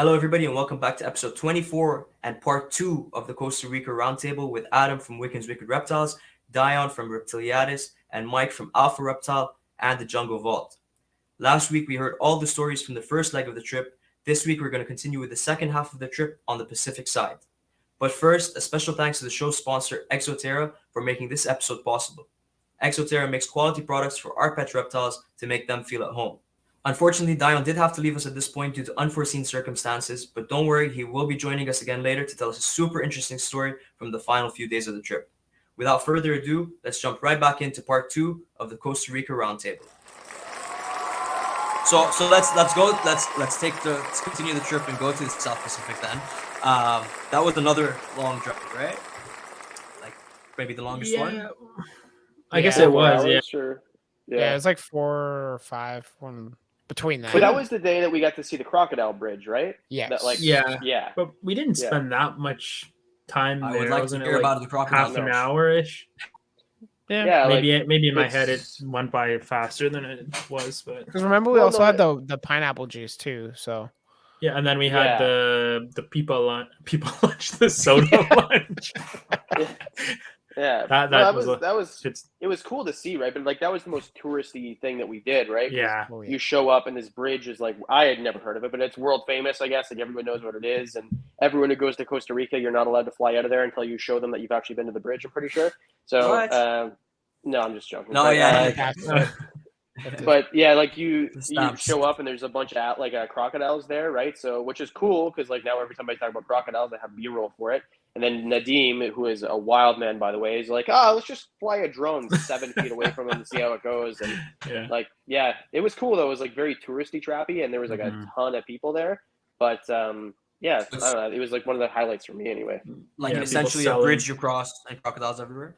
Hello, everybody, and welcome back to episode 24 and part 2 of the Costa Rica Roundtable with Adam from Wicken's Wicked Reptiles, Dayyan from Reptiliatus, and Mike from Alpha Reptile and the Jungle Vault. Last week, we heard all the stories from the first leg of the trip. This week, we're going to continue with the second half of the trip on the Pacific side. But first, a special thanks to the show's sponsor, Exoterra, for making this episode possible. Exoterra makes quality products for our pet reptiles to make them feel at home. Unfortunately, Dayyan did have to leave us at this point due to unforeseen circumstances, but don't worry, he will be joining us again later to tell us a super interesting story from the final few days of the trip. Without further ado, let's jump right back into part 2 of the Costa Rica Roundtable. So let's continue the trip and go to the South Pacific then. That was another long drive, right? Like maybe the longest one. I guess it was. Hours, Yeah. Sure. Yeah, it was like 4 or 5 one between that. But that was the day that we got to see the crocodile bridge, right? Yes. That, like, Yeah. But we didn't spend that much time I there. would like Wasn't to hear it about the crocodile. half an hour-ish? Yeah, maybe in my it's- head it went by faster than it was, but Because remember we Well, also no, had the pineapple juice too. So yeah. And then we had Yeah. the people lunch, the soda lunch. Yeah, That it was cool to see, right? But like that was the most touristy thing that we did, right? 'Cause yeah. oh, yeah. You show up and this bridge is like, I had never heard of it, but it's world famous, I guess. Like everyone knows what it is, and everyone who goes to Costa Rica, you're not allowed to fly out of there until you show them that you've actually been to the bridge. I'm pretty sure. So, What? no, I'm just joking. No, But, yeah. But yeah, like you stamps. show up and there's a bunch of crocodiles there, right? So which is cool because like now every time I talk about crocodiles, I have B-roll for it. And then Nadim, who is a wild man by the way, is like, let's just fly a drone 7 feet away from him and see how it goes. And it was cool though. It was like very touristy trappy, and there was like a ton of people there. But I don't know. It was like one of the highlights for me anyway. Like Yeah, essentially people a bridge you cross and crocodiles everywhere.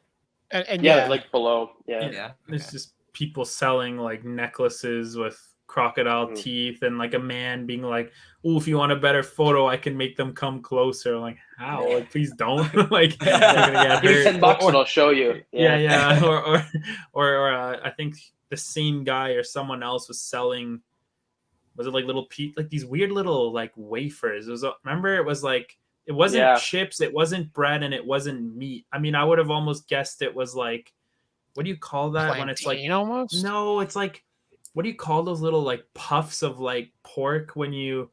and Yeah, like below. Yeah. Yeah. It's just people selling like necklaces with crocodile Mhm. teeth, and like a man being like, "Oh, if you want a better photo, I can make them come closer." Like, how? Like, please don't. Like, you're gonna get Give me hurt. $10 and I'll show you. Yeah. Or I think the same guy or someone else was selling. Was it like little like these weird little like wafers? It was remember it was like it wasn't chips, it wasn't bread, and it wasn't meat. I mean, I would have almost guessed it was like, what do you call that when it's like almost? No, it's like, what do you call those little like puffs of like pork when you?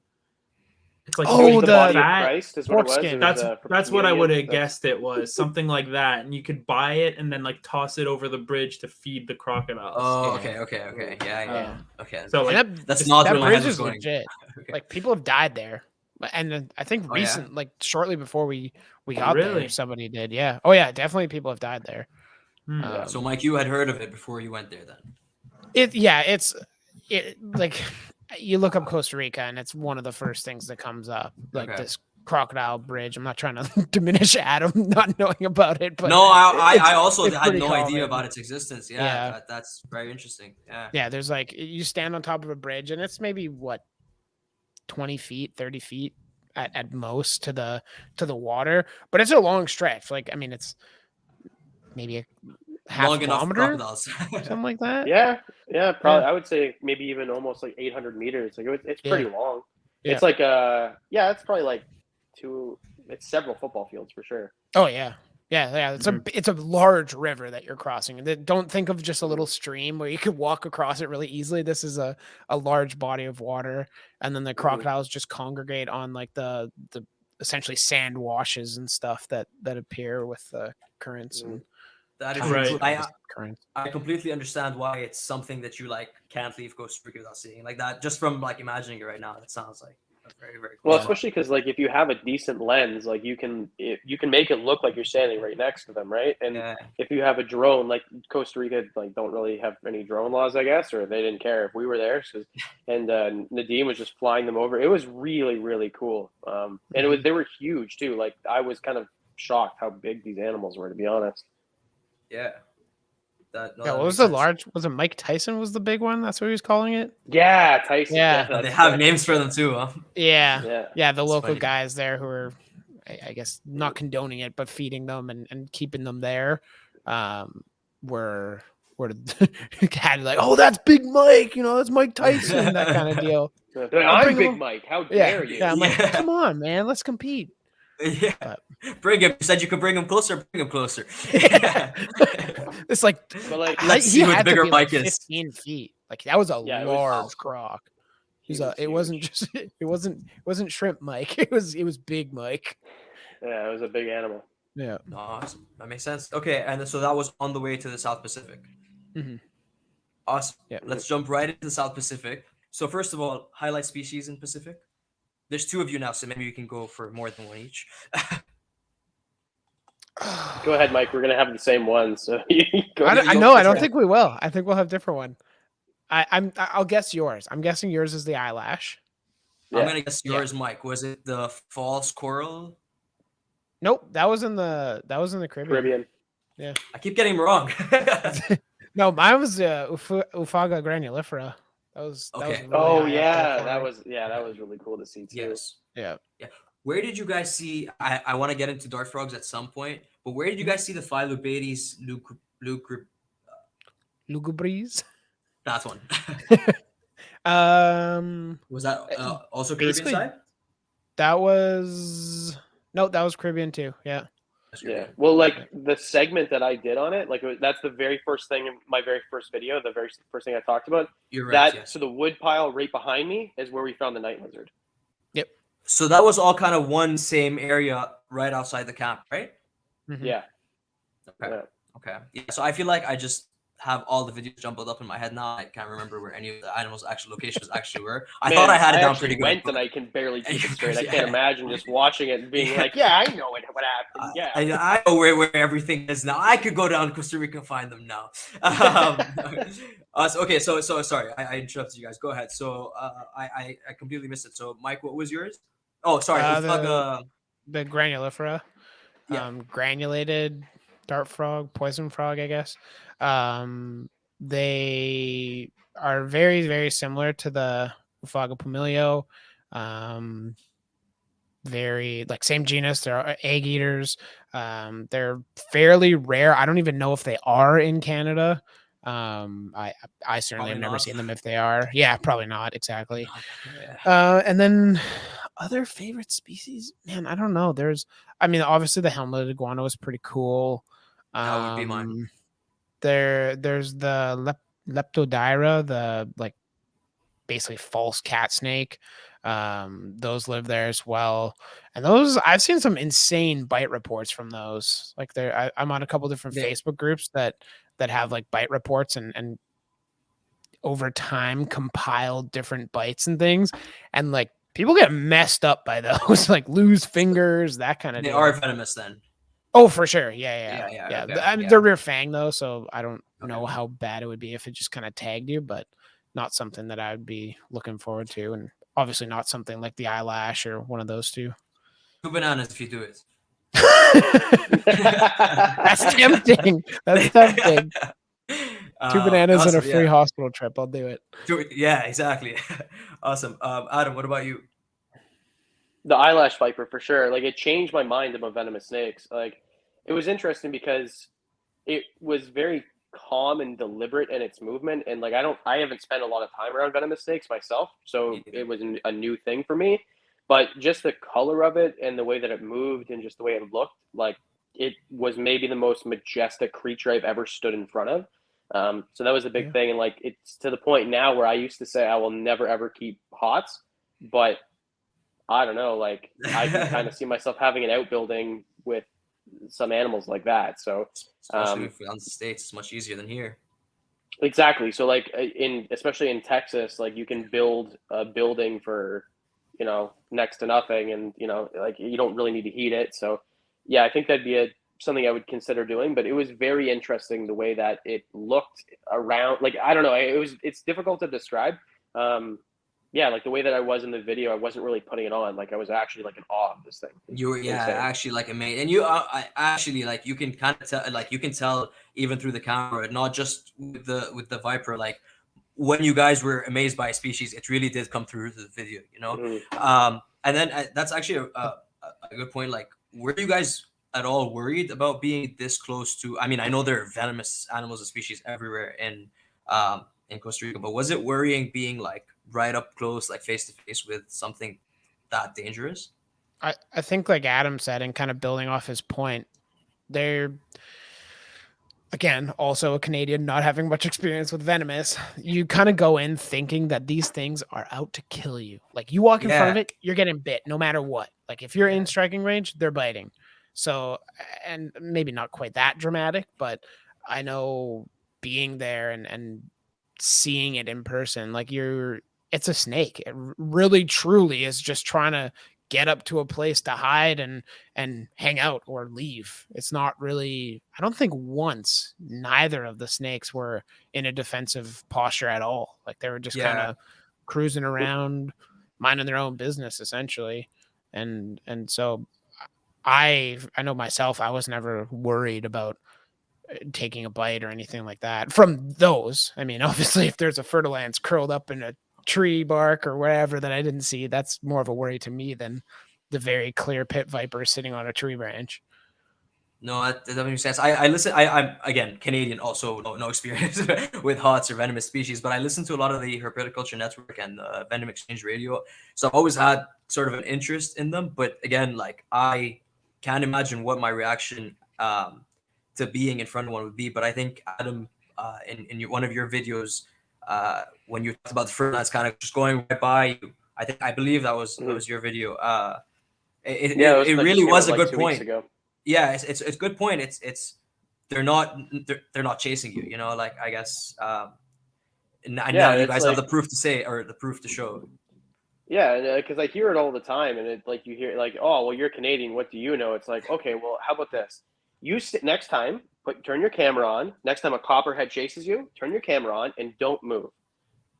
It's like The body of fat. Christ is what it was. Pork skin. It was, That's for what I would have communion. guessed it was, something like that, and you could buy it and then like toss it over the bridge to feed the crocodiles. Oh, Yeah. okay. Yeah. Okay. So like, That's not that where my bridge head was is going. legit. Okay. Like people have died there, and then I think Oh, yeah? recent, like shortly before we got Really? there, somebody did. Yeah. Oh yeah, definitely people have died there. So Mike, you had heard of it before you went there then? It's like you look up Costa Rica and it's one of the first things that comes up, like Okay. this crocodile bridge. I'm not trying to diminish Adam not knowing about it, but No, I also it's had pretty no idea common. about its existence. Yeah, Yeah. that's very interesting. Yeah. Yeah, there's like you stand on top of a bridge and it's maybe 20 feet, 30 feet at most to the water, but it's a long stretch. Like, I mean, it's maybe a half Long enough for kilometer, crocodiles. something like that. Yeah, probably. I would say maybe even almost like 800 meters. Like it's pretty long. Yeah. It's like it's probably like it's several football fields for sure. Oh yeah. Yeah. It's a large river that you're crossing. Don't think of just a little stream where you could walk across it really easily. This is a large body of water, and then the crocodiles just congregate on like the essentially sand washes and stuff that appear with the currents and That is Right. currents. I completely understand why it's something that you like can't leave Costa Rica without seeing. Like that, just from like imagining it right now, that sounds like a very, very cool. Well, especially because like if you have a decent lens, like you can make it look like you're standing right next to them, right? And Yeah. if you have a drone, like Costa Rica, like don't really have any drone laws, I guess, or they didn't care if we were there. And Nadim was just flying them over. It was really, really cool. And they were huge too. Like I was kind of shocked how big these animals were, to be honest. Yeah. What was the large? Was it Mike Tyson? Was the big one? That's what he was calling it. Yeah, Tyson. Yeah. They have names for them too, huh? Yeah. The That's local funny. guys there who are, I guess, not condoning it, but feeding them and keeping them there, were where the cat like, oh, that's Big Mike, you know, that's Mike Tyson, that kind of deal. I'm Big Mike. How dare you? Yeah, I'm like, come on, man, let's compete. Yeah, But, bring him. You said you could bring him closer. Bring him closer. It's like, But like, let's he see what had to bigger be like Mike is. 15 feet. Like that was a Yeah, it was- large croc. It wasn't just it wasn't shrimp Mike. It was Big Mike. yeah, it was a big animal. Yeah. Awesome. That makes sense. Okay, and so that was on the way to the South Pacific. Mhm. Awesome. Yeah. Let's jump right into the South Pacific. So first of all, highlight species in Pacific. There's 2 of you now, so maybe you can go for more than 1 each. Go ahead, Mike. We're gonna have the same one, so I know. I don't think we will. I think we'll have different one. I'll guess yours. I'm guessing yours is the eyelash. I'm gonna guess yours, Mike. Was it the false coral? Nope, that was in the Caribbean. Caribbean. I keep getting them wrong. No, mine was Ufaga granulifera. That was Okay. really Oh high up yeah, there that for was that was really cool to see too. Yes. me. Yeah. Where did you guys see? I want to get into dart frogs at some point, but where did you guys see the Phyllobates Lugubres. That one. Was that also Caribbean basically- side? That was that was Caribbean too. Yeah. Yeah. Well, like the segment that I did on it, like that's the very first thing in my very first video, the very first thing I talked about. You're right. That Yes. so the wood pile right behind me is where we found the night lizard. So that was all kind of one same area right outside the camp, right? Mhm. Yeah. Okay. Yeah. Okay. Yeah, so I feel like I just have all the videos jumbled up in my head now. I can't remember where any of the animals' actual locations actually were. I thought I had it down actually pretty good. went and I can barely keep it straight. I Yeah. can't imagine just watching it and being like, yeah, I know what happened. Yeah. I know where everything is now. I could go down to Costa Rica and find them now. Okay, so sorry, I interrupted you guys. Go ahead. So I completely missed it. So Mike, what was yours? Oh, sorry. The granulifera. Yeah. Granulated dart frog, poison frog, I guess. They are very, very similar to the Ufaga pumilio. Very like same genus. They're egg eaters. They're fairly rare. I don't even know if they are in Canada. I certainly Probably have never not. seen them if they are. Yeah, probably not exactly. Yeah. And then other favorite species, man, I don't know. Obviously the helmeted iguana was pretty cool. That would be mine. There's the Leptodyra, the like basically false cat snake. Those live there as well, and those I've seen some insane bite reports from those. Like I'm on a couple different Facebook groups that have like bite reports and over time compiled different bites and things, and like people get messed up by those, like lose fingers, that kind of. They deal. are venomous then. Oh, for sure. Yeah. Okay, They're rear fang though, so I don't know how bad it would be if it just kind of tagged you, but not something that I would be looking forward to, and obviously not something like the eyelash or one of those two. 2 bananas if you do it. That's tempting. That's tempting. 2 bananas and a free hospital trip. I'll do it. Yeah, exactly. Awesome. Adam, what about you? The eyelash viper for sure. Like it changed my mind about venomous snakes. Like it was interesting because it was very calm and deliberate in its movement, and like I haven't spent a lot of time around venomous snakes myself, so it was a new thing for me. But just the color of it and the way that it moved and just the way it looked, like it was maybe the most majestic creature I've ever stood in front of. So that was a big thing, and like it's to the point now where I used to say I will never ever keep hots, but I don't know, like I can kind of see myself having an outbuilding with some animals like that. So especially if we're on the States, it's much easier than here. Exactly. So like especially in Texas, like you can build a building for, next to nothing, and like you don't really need to heat it. So yeah, I think that'd be something I would consider doing. But it was very interesting the way that it looked around. Like I don't know, it's difficult to describe. Yeah, like the way that I was in the video, I wasn't really putting it on. Like I was actually like in awe of this thing. You were actually like amazing, and you I actually like you can kind of tell, like you can tell even through the camera, not just with the viper. Like when you guys were amazed by a species, it really did come through the video, Mm-hmm. And then that's actually a good point. Like where do you guys at all worried about being this close to? I mean, I know there are venomous animals and species everywhere in Costa Rica, but was it worrying being like right up close, like face to face with something that dangerous? I think like Adam said, and kind of building off his point, they're again also a Canadian not having much experience with venomous. You kind of go in thinking that these things are out to kill you. Like you walk in front of Yeah. it, you're getting bit no matter what. Like if you're in striking range, they're biting. So, and maybe not quite that dramatic, but I know being there and seeing it in person, like it's a snake. It really truly is just trying to get up to a place to hide and hang out or leave. It's not really, I don't think once neither of the snakes were in a defensive posture at all. Like they were just kind of cruising around, minding their own business essentially. And so I know myself, I was never worried about taking a bite or anything like that from those. I mean, obviously if there's a fertilance curled up in a tree bark or whatever that I didn't see, that's more of a worry to me than the very clear pit viper sitting on a tree branch. No, that doesn't make sense. I listen. I'm again Canadian, also no experience with HOTS or venomous species, but I listen to a lot of the Herpetoculture Network and Venom Exchange Radio. So I've always had sort of an interest in them. But again, like I can't imagine what my reaction to being in front of one would be. But I think Adam, one of your videos, when you talked about the fertilized kind of just going right by you, I believe that was your video. It really was a good point. Yeah, it's a good point. It's they're not chasing you. You know, like I guess now you guys have the proof to say or the proof to show. Yeah, because I hear it all the time, and it like you hear like, oh well, you're Canadian. What do you know? It's like, okay, well, how about this? You next time, turn your camera on. Next time a copperhead chases you, turn your camera on and don't move.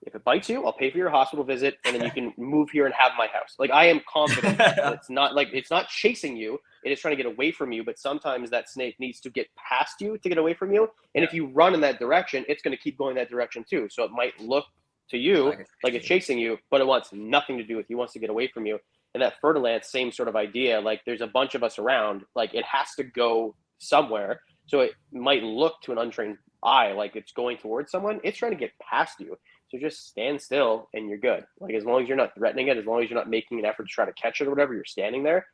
If it bites you, I'll pay for your hospital visit, and then you can move here and have my house. Like I am confident that it's not chasing you. It is trying to get away from you, but sometimes that snake needs to get past you to get away from you. And if you run in that direction, it's going to keep going that direction too. So it might look to you like it's chasing you, but it wants nothing to do with you. It wants to get away from you. And that fertilance, same sort of idea. Like there's a bunch of us around. Like it has to go somewhere. So it might look to an untrained eye like it's going towards someone. It's trying to get past you. So just stand still and you're good. Like as long as you're not threatening it, as long as you're not making an effort to try to catch it or whatever, you're standing there,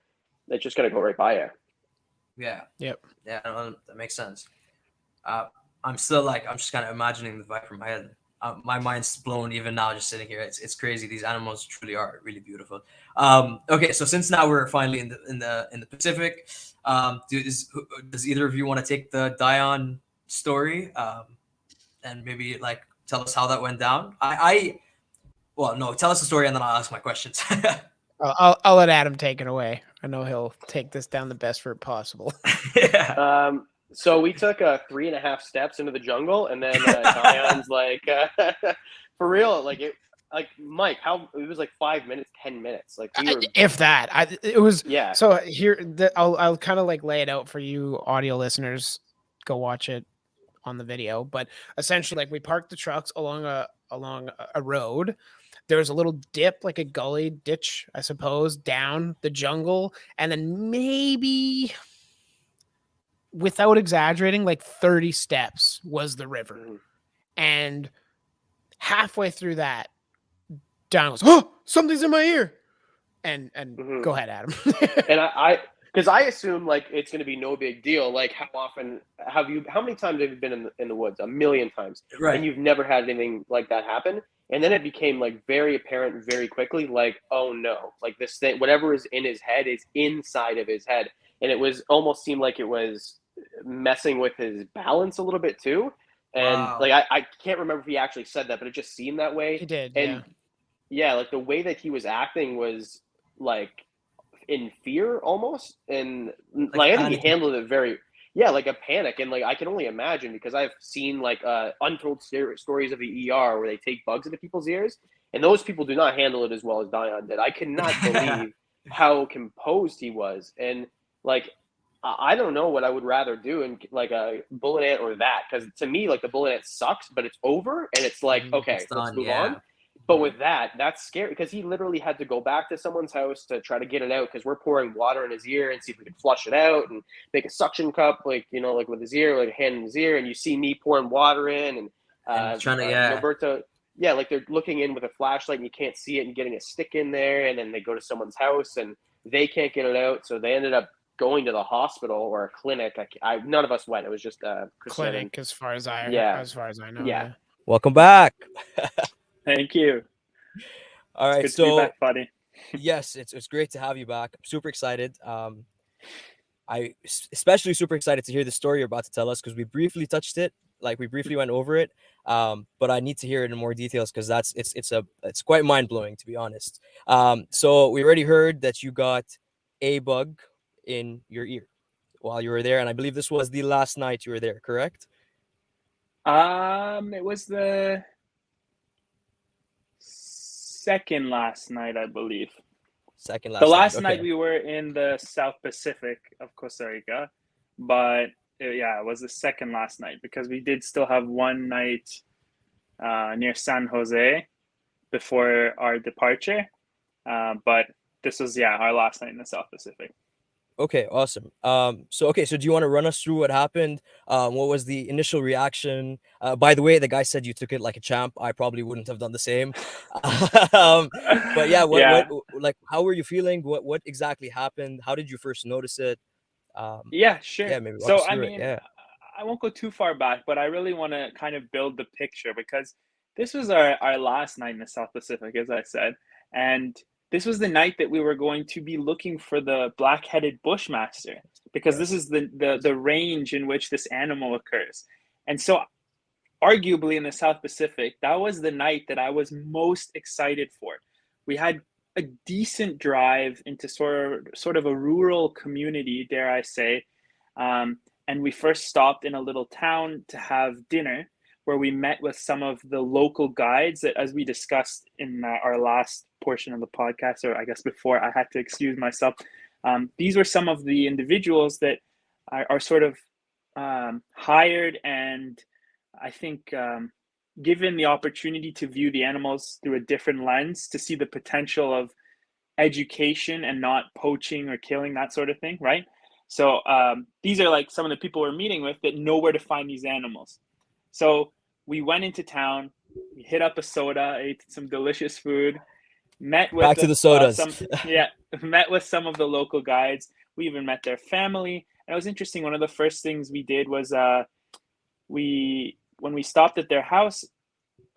it's just going to go right by you. Yeah. Yep. Yeah, that makes sense. I'm still like, I'm just kind of imagining the vibe from my head. My mind's blown even now just sitting here. It's crazy. These animals truly are really beautiful. Okay, so since now we're finally in the Pacific, does either of you want to take the Dayyan story and maybe like tell us how that went down? Tell us the story and then I'll ask my questions. I'll let Adam take it away. I know he'll take this down the best route possible. Yeah. So we took 3.5 steps into the jungle, and then Dayyann's like, for real, Mike, it was like 5 minutes, 10 minutes, like if that. It was. Yeah. So here, I'll kind of like lay it out for you audio listeners. Go watch it on the video, but essentially, like we parked the trucks along a road. There was a little dip, like a gully ditch, I suppose, down the jungle, and then maybe, without exaggerating, like 30 steps was the river. And halfway through that, Don goes, "Oh, something's in my ear." And go ahead, Adam. And because I assume like it's going to be no big deal. Like how many times have you been in the woods? 1,000,000 times. Right. And you've never had anything like that happen. And then it became like very apparent very quickly, like, oh no, like this thing, whatever is in his head is inside of his head. And it was almost seemed like it was messing with his balance a little bit too. And like, I can't remember if he actually said that, but it just seemed that way. He did. And yeah, like the way that he was acting was like in fear almost. And like I think he handled it like a panic. And like, I can only imagine because I've seen like untold stories of the ER where they take bugs into people's ears, and those people do not handle it as well as Dayyan did. I cannot believe how composed he was. And like, I don't know what I would rather do in like a bullet ant or that. Cause to me, like the bullet ant sucks, but it's over and it's like, okay, let's move on. But with that, that's scary because he literally had to go back to someone's house to try to get it out because we're pouring water in his ear and see if we can flush it out and make a suction cup, like, you know, like with his ear, like a hand in his ear. And you see me pouring water in And trying to, Noberto, yeah, like they're looking in with a flashlight and you can't see it and getting a stick in there. And then they go to someone's house and they can't get it out. So they ended up going to the hospital or a clinic. None of us went. It was just clinic, as far as I know. Yeah. Welcome back. Thank you. All right, It's good to be back, buddy. Yes, it's great to have you back. I'm super excited. I especially super excited to hear the story you're about to tell us because we briefly touched it, like we briefly went over it. But I need to hear it in more details because it's quite mind blowing, to be honest. So we already heard that you got a bug in your ear while you were there, and I believe this was the last night you were there, correct? It was the second last night, I believe. The last night. night we were in the South Pacific of Costa Rica, but it was the second last night because we did still have one night near San Jose before our departure. But this was our last night in the South Pacific. Okay, awesome. So do you want to run us through what happened? What was the initial reaction? By the way, the guy said you took it like a champ. I probably wouldn't have done the same. But yeah, what like how were you feeling? What exactly happened? How did you first notice it? Yeah, sure. Yeah, maybe walk us through it. I won't go too far back, but I really want to kind of build the picture because this was our last night in the South Pacific, as I said, and this was the night that we were going to be looking for the black-headed bushmaster because this is the range in which this animal occurs. And so arguably in the South Pacific, that was the night that I was most excited for. We had a decent drive into sort of a rural community, dare I say. And we first stopped in a little town to have dinner where we met with some of the local guides that, as we discussed in our last portion of the podcast, or I guess before I had to excuse myself, these were some of the individuals that are sort of hired and I think given the opportunity to view the animals through a different lens to see the potential of education and not poaching or killing, that sort of thing, right? So these are like some of the people we're meeting with that know where to find these animals. So we went into town, we hit up a soda, ate some delicious food, met with back to the sodas. Met with some of the local guides. We even met their family. And it was interesting. One of the first things we did was when we stopped at their house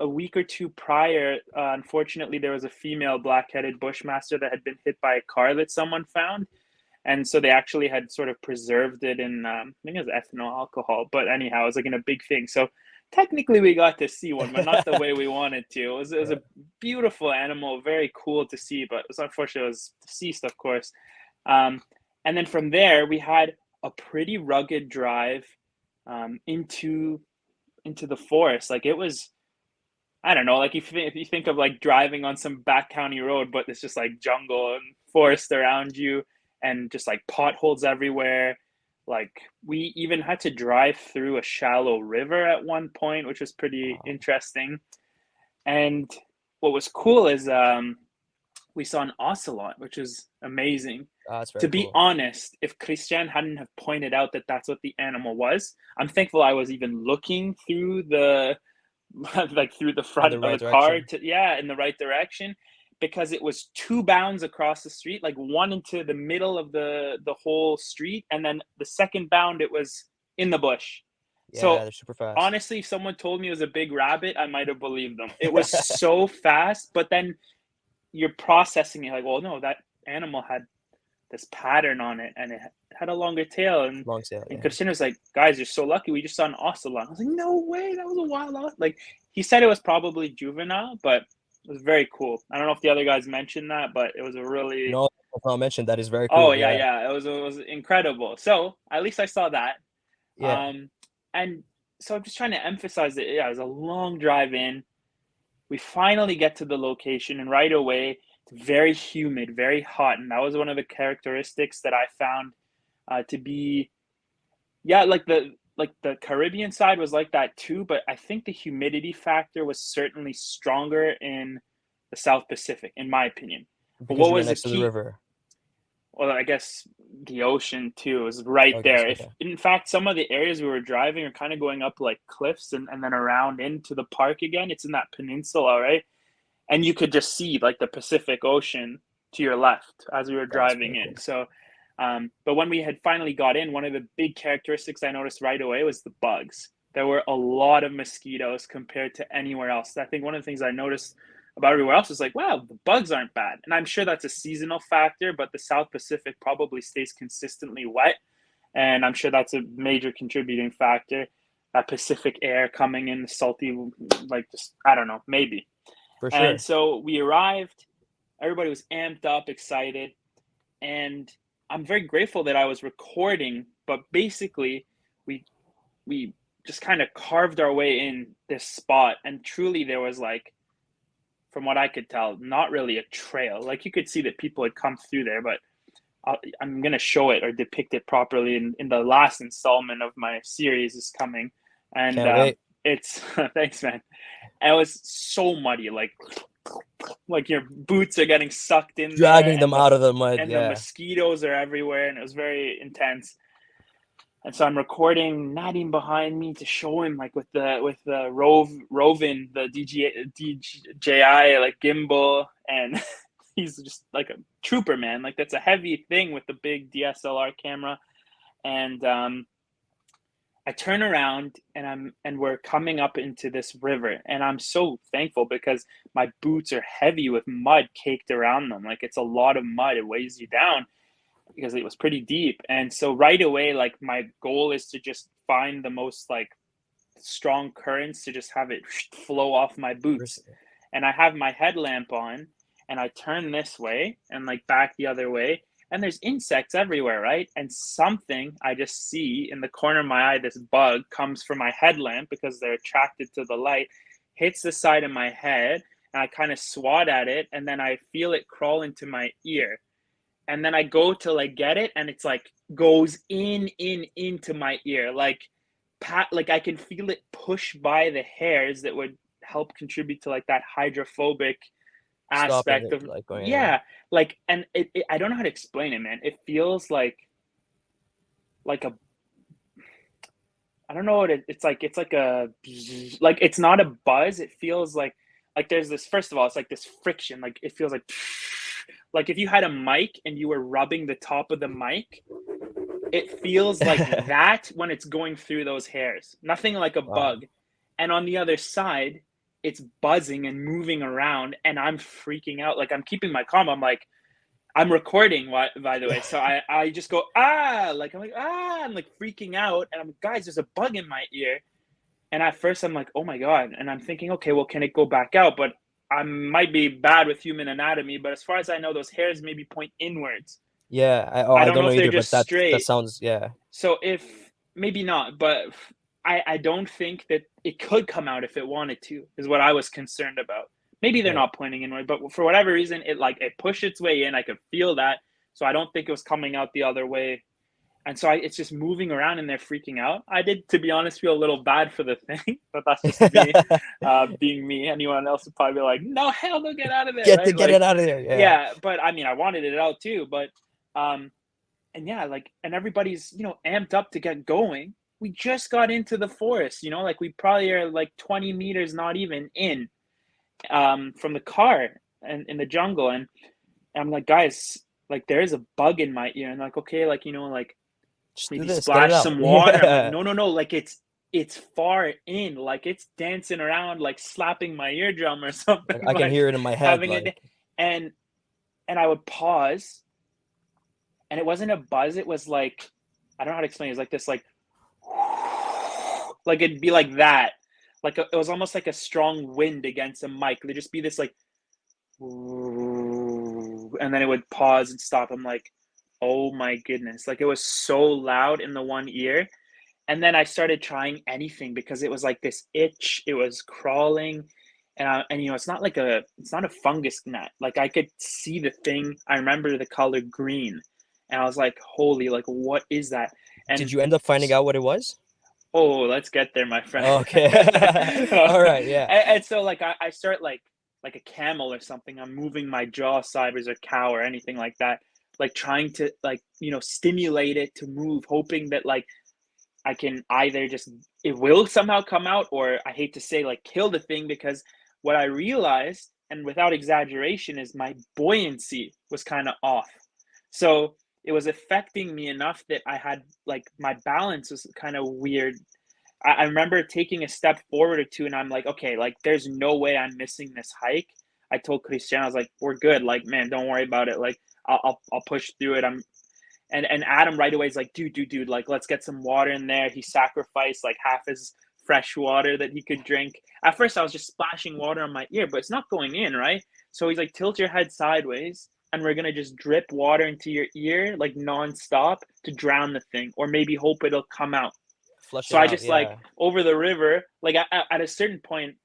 a week or two prior, unfortunately, there was a female black-headed bushmaster that had been hit by a car that someone found. And so they actually had sort of preserved it in, I think it was ethanol alcohol. But anyhow, it was like in a big thing. So technically we got to see one, but not the way we wanted to. It was a beautiful animal, very cool to see, but it was unfortunate it was deceased, of course. And then from there, we had a pretty rugged drive into the forest. Like it was, I don't know, like if you think of like driving on some back county road, but it's just like jungle and forest around you and just like potholes everywhere. Like we even had to drive through a shallow river at one point, which was pretty interesting. And what was cool is we saw an ocelot, which was amazing. To be honest, if Christian hadn't have pointed out that that's what the animal was, I'm thankful I was even looking through the through the front of the car in the right direction, because it was 2 bounds across the street, like one into the middle of the whole street, and then the second bound it was in the bush. Yeah, so they're super fast. Honestly, if someone told me it was a big rabbit, I might have believed them. It was so fast, but then you're processing it like, well, no, that animal had this pattern on it and it had a longer tail. And Christian was like, guys, you're so lucky, we just saw an ocelot. I was like, no way, that was a wild ocelot. Like he said it was probably juvenile, but it was very cool. I don't know if the other guys mentioned that, but it was a really... No, I mentioned that is very cool. Oh yeah. It was incredible. So at least I saw that. Yeah. And so I'm just trying to emphasize that it was a long drive in. We finally get to the location, and right away it's very humid, very hot, and that was one of the characteristics that I found to be, like the Caribbean side was like that too, but I think the humidity factor was certainly stronger in the South Pacific, in my opinion. But Because what you were was the next to the key? river. Well, I guess the ocean too is right I there. guess, If okay. in fact some of the areas we were driving are kind of going up like cliffs and then around into the park again. It's in that peninsula, right? And you could just see like the Pacific Ocean to your left as we were driving pretty in. cool. So, but when we had finally got in, one of the big characteristics I noticed right away was the bugs. There were a lot of mosquitoes compared to anywhere else. I think one of the things I noticed about everywhere else is like, wow, the bugs aren't bad. And I'm sure that's a seasonal factor, but the South Pacific probably stays consistently wet. And I'm sure that's a major contributing factor. That Pacific air coming in, the salty, like just, I don't know, maybe. For sure. And so we arrived, everybody was amped up, excited. And I'm very grateful that I was recording, but basically we just kind of carved our way in this spot. And truly there was like, from what I could tell, not really a trail. Like you could see that people had come through there, but I'm going to show it or depict it properly in the last installment of my series is coming. And Can't wait. it's, thanks, man. And it was so muddy, like your boots are getting sucked in Dragging there, them out of the mud, and yeah. the mosquitoes are everywhere, and it was very intense. And so I'm recording Nadim behind me to show him like with the Rovin, the DJI like gimbal, and he's just like a trooper, man. Like that's a heavy thing with the big DSLR camera. And I turn around and we're coming up into this river, and I'm so thankful because my boots are heavy with mud caked around them. Like it's a lot of mud, it weighs you down because it was pretty deep. And so right away, like my goal is to just find the most like strong currents to just have it flow off my boots. And I have my headlamp on and I turn this way and like back the other way. And there's insects everywhere, right? And something I just see in the corner of my eye, this bug comes from my headlamp because they're attracted to the light, hits the side of my head, and I kind of swat at it, and then I feel it crawl into my ear. And then I go to like get it, and it's like goes into my ear, like I can feel it push by the hairs that would help contribute to like that hydrophobic aspect of like going like, and it I don't know how to explain it, man. It feels like a, I don't know what it's like a, like it's not a buzz. It feels like there's this, first of all, it's like this friction, like it feels like if you had a mic and you were rubbing the top of the mic, it feels like that when it's going through those hairs. Nothing like a bug. And on the other side, it's buzzing and moving around, and I'm freaking out. Like I'm keeping my calm. I'm like, I'm recording, by the way. So I just go, like I'm like, I'm like freaking out, and I'm like, guys, there's a bug in my ear. And at first I'm like, oh my God. And I'm thinking, okay, well, can it go back out? But I might be bad with human anatomy, but as far as I know, those hairs maybe point inwards. Yeah, I don't know if they're either, just but that straight. sounds, yeah. So if maybe not, but I don't think that it could come out if it wanted to, is what I was concerned about. Maybe they're not pointing inward, but for whatever reason, it pushed its way in. I could feel that. So I don't think it was coming out the other way. And so it's just moving around and they're freaking out. I did, to be honest, feel a little bad for the thing, but that's just me being me. Anyone else would probably be like, no, hell no, get out of there. Get it out of there. Yeah, but I mean, I wanted it out too, but and yeah, and everybody's, amped up to get going. We just got into the forest, like we probably are like 20 meters, not even in, from the car and in the jungle. And I'm like, guys, like there is a bug in my ear. And like, okay, like, just maybe this, splash some water. Yeah. I'm like, no, like it's far in, like it's dancing around, like slapping my eardrum or something. I can hear it in my head. And I would pause, and it wasn't a buzz. It was like, I don't know how to explain it. It was like this, like it'd be like that. It was almost like a strong wind against a mic. There'd just be this like, and then it would pause and stop. I'm like, oh my goodness. Like it was so loud in the one ear. And then I started trying anything because it was like this itch. It was crawling. And it's not a fungus gnat. Like I could see the thing. I remember the color green. And I was like, holy, like, what is that? And did you end up finding out what it was? Oh, let's get there, my friend. Okay. All right, yeah. And so I start like a camel or something. I'm moving my jaw sideways, or cow or anything like that, like trying to like, you know, stimulate it to move, hoping that like I can either just, it will somehow come out, or I hate to say like kill the thing, because what I realized, and without exaggeration, is my buoyancy was kind of off. So it was affecting me enough that I had like my balance was kind of weird. I remember taking a step forward or two, and I'm like, okay, like there's no way I'm missing this hike. I told Christian, I was like, we're good. Like, man, don't worry about it. Like, I'll push through it. And Adam right away is like, dude, like let's get some water in there. He sacrificed like half his fresh water that he could drink. At first, I was just splashing water on my ear, but it's not going in, right? So he's like, tilt your head sideways, and we're gonna just drip water into your ear like nonstop to drown the thing, or maybe hope it'll come out. Flush So it I out, just yeah. like over the river, like at a certain point,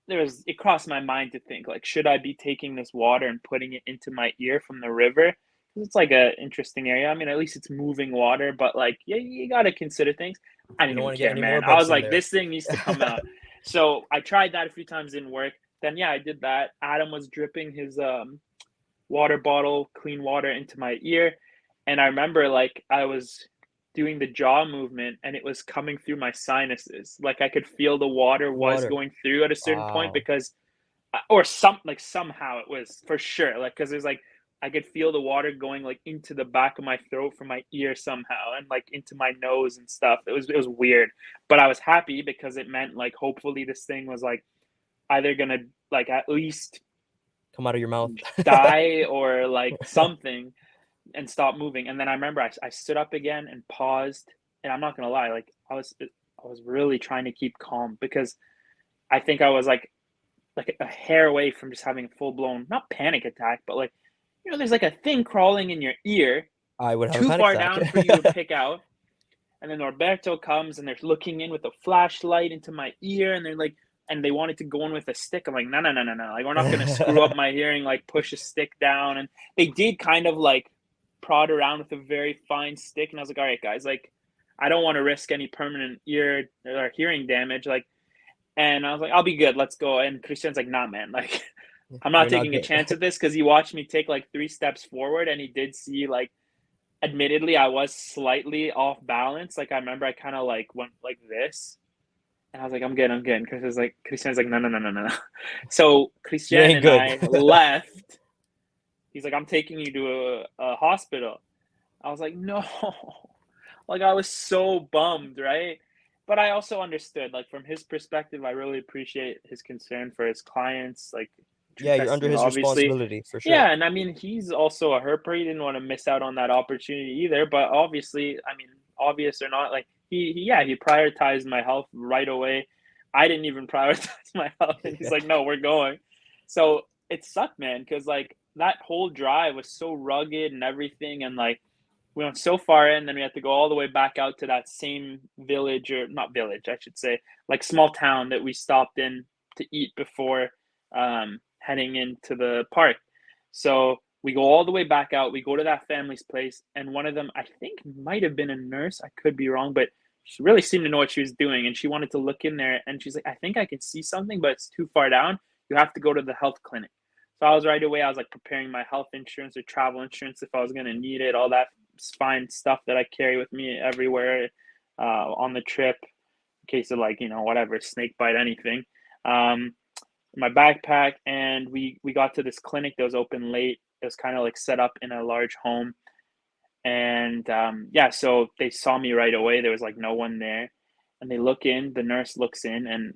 it crossed my mind to think like, should I be taking this water and putting it into my ear from the river? It's like a interesting area. I mean, at least it's moving water, but like, yeah, you got to consider things. I You didn't don't even want to get care, any man. more I bugs was in like, there. this thing needs to come out. So I tried that a few times, didn't work. Then yeah, I did that. Adam was dripping his water bottle, clean water into my ear, and I remember like I was doing the jaw movement, and it was coming through my sinuses. Like I could feel the water was going through at a certain point, Wow. because, or somehow it was for sure. Like, because there's like, I could feel the water going like into the back of my throat from my ear somehow, and like into my nose and stuff. It was weird, but I was happy because it meant like hopefully this thing was like either gonna like at least Come out of your mouth. die or like something and stop moving. And then I remember I stood up again and paused, and I'm not gonna lie, like I was really trying to keep calm, because I think I was like a hair away from just having a full blown, not panic attack, but like, you know, there's like a thing crawling in your ear I would have a too panic far attack. down for you to pick out. And then Norberto comes, and they're looking in with a flashlight into my ear, and they're like, and they wanted to go in with a stick. I'm like, no. Like, we're not going to screw up my hearing, like push a stick down. And they did kind of like prod around with a very fine stick. And I was like, all right, guys, like, I don't want to risk any permanent ear or hearing damage. Like, and I was like, I'll be good. Let's go. And Christian's like, nah, man, like, I'm not taking a chance at this, because he watched me take like 3 steps forward, and he did see like, admittedly, I was slightly off balance. Like I remember I kind of like went like this, and I was like, I'm good. Christian's like, no. So Christian and good. I left. He's like, I'm taking you to a hospital. I was like, no. Like I was so bummed, right? But I also understood, like from his perspective, I really appreciate his concern for his clients. Like, Yeah, you're under his obviously. responsibility for sure. Yeah, and I mean, he's also a herper. He didn't want to miss out on that opportunity either. But obviously, I mean, obvious or not, like he prioritized my health right away. I didn't even prioritize my health, and he's like, "No, we're going." So it sucked, man, because like that whole drive was so rugged and everything, and like we went so far in, then we had to go all the way back out to that same village, or not village, I should say, like small town that we stopped in to eat before heading into the park. So we go all the way back out. We go to that family's place, and one of them, I think, might have been a nurse. I could be wrong, but she really seemed to know what she was doing, and she wanted to look in there, and she's like, I think I can see something, but it's too far down. You have to go to the health clinic. So I was right away, I was like preparing my health insurance or travel insurance if I was going to need it, all that fine stuff that I carry with me everywhere on the trip in case of like, you know, whatever, snake bite, anything. My backpack, and we got to this clinic that was open late. It was kind of like set up in a large home, and so they saw me right away. There was like no one there, and they look in. The nurse looks in, and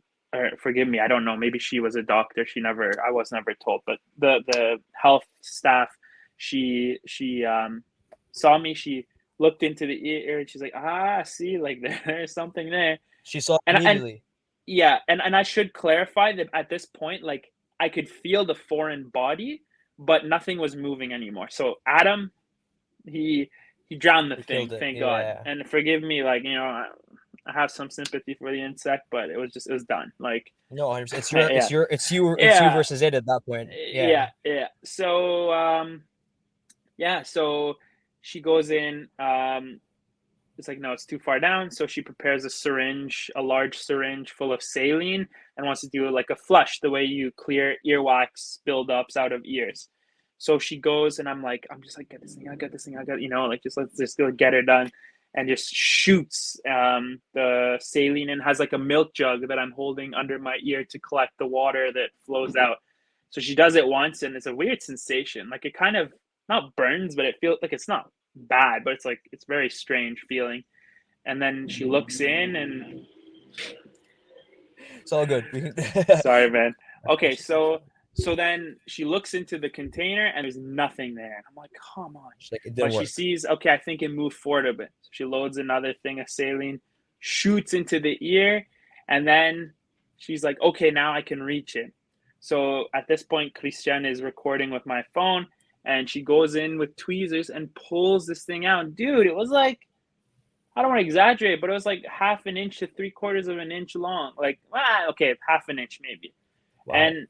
forgive me, I don't know, maybe she was a doctor. I was never told, but the health staff, she saw me. She looked into the ear, and she's like, see, like there's something there. She saw And immediately. yeah, and I should clarify that at this point, like I could feel the foreign body, but nothing was moving anymore. So Adam, he drowned the thing, thank God. And forgive me, like, you know, I have some sympathy for the insect, but it was done. Like, no, it's you versus it at that point. Yeah. So so she goes in. is like, no, it's too far down. So she prepares a large syringe full of saline, and wants to do like a flush, the way you clear earwax buildups out of ears. So she goes, and I'm just like, get this thing, I got this thing, I got, like, let's just go get it done. And just shoots the saline, and has like a milk jug that I'm holding under my ear to collect the water that flows out. So she does it once, and it's a weird sensation. Like, it kind of not burns, but it feels like it's not bad, but it's very strange feeling. And then she looks in, and It's all good. sorry, man. Okay, so then she looks into the container, and there's nothing there. And I'm like, come on. She's like, it But didn't she work. sees, okay, I think it moved forward a bit. So she loads another thing of saline, shoots into the ear, and then she's like, okay, now I can reach it. So at this point, Christiane is recording with my phone, and she goes in with tweezers and pulls this thing out. Dude, it was like, I don't want to exaggerate, but it was like half an inch to 3/4 of an inch long. Like, okay, half an inch maybe. Wow. And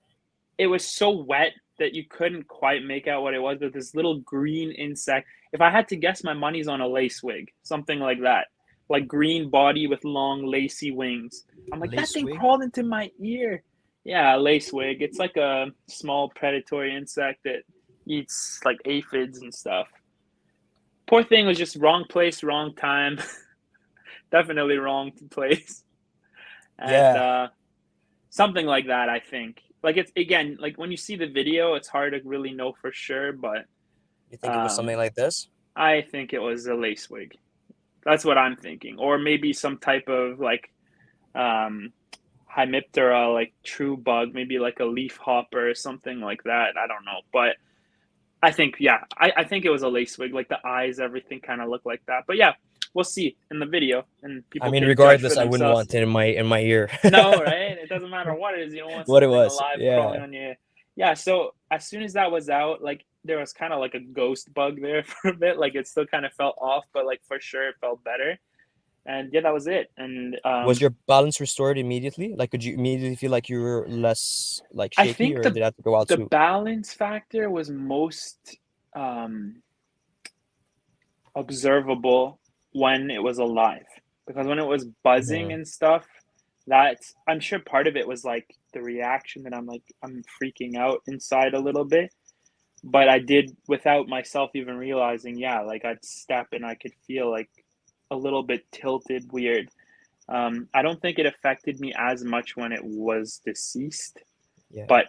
it was so wet that you couldn't quite make out what it was, but this little green insect. If I had to guess, my money's on a lace wig, something like that. Like green body with long lacy wings. I'm like, that thing crawled into my ear. Yeah, a lace wig. It's like a small predatory insect that eats like aphids and stuff. Poor thing was just wrong place, wrong time. Definitely wrong place. And something like that, I think. Like, it's, again, like when you see the video, it's hard to really know for sure, but you think it was something like this? I think it was a lace wig. That's what I'm thinking. Or maybe some type of like Hemiptera, like true bug, maybe like a leaf hopper or something like that. I don't know. But I think, I think it was a lace wig. Like the eyes, everything kind of looked like that. But yeah, we'll see in the video. And people. I mean, regardless, I wouldn't want it in my ear. No, right? It doesn't matter what it is. You don't want what something it was. alive Yeah. crawling on your ear. Yeah. So as soon as that was out, like there was kind of like a ghost bug there for a bit. Like it still kind of felt off, but like for sure it felt better. And yeah, that was it. And was your balance restored immediately? Like, could you immediately feel like you were less like shaky, I think or did it have to go out the too? balance factor was most observable when it was alive, because when it was buzzing and stuff, that's, I'm sure part of it was like the reaction that I'm freaking out inside a little bit. But I did, without myself even realizing, like I'd step and I could feel like a little bit tilted, weird. I don't think it affected me as much when it was deceased, but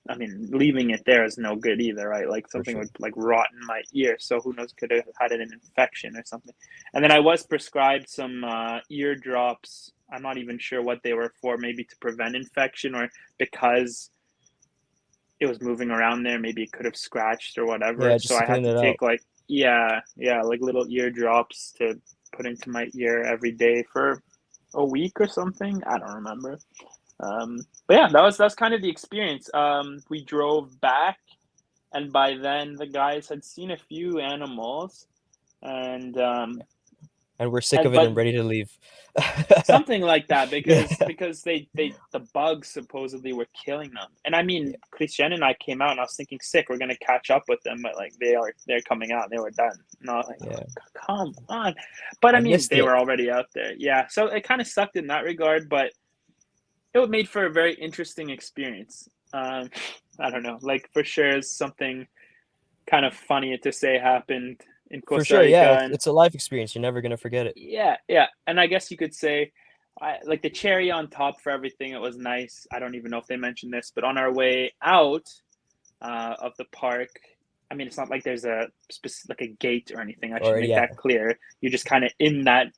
I mean, leaving it there is no good either, right? Like something would like rot in my ear. So who knows, could have had an infection or something. And then I was prescribed some ear drops. I'm not even sure what they were for, maybe to prevent infection, or because it was moving around there, maybe it could have scratched or whatever. So I had to take like, like little ear drops to put into my ear every day for a week or something. I don't remember. But yeah, that's kind of the experience. We drove back, and by then the guys had seen a few animals, and we're sick of it and ready to leave. Something like that, because they the bugs supposedly were killing them. And I mean, Christiane and I came out, and I was thinking, sick, we're gonna catch up with them, but like they're coming out, and they were done. And I was like, come on. But I mean, they were already out there. Yeah, so it kind of sucked in that regard, but it made for a very interesting experience. I don't know, like for sure something kind of funny to say happened in Costa Rica. Yeah, it's a life experience. You're never gonna forget it. Yeah, and I guess you could say, like the cherry on top for everything, it was nice. I don't even know if they mentioned this, but on our way out of the park, I mean, it's not like there's a specific, like a gate or anything. I should make that clear. You're just kind of in that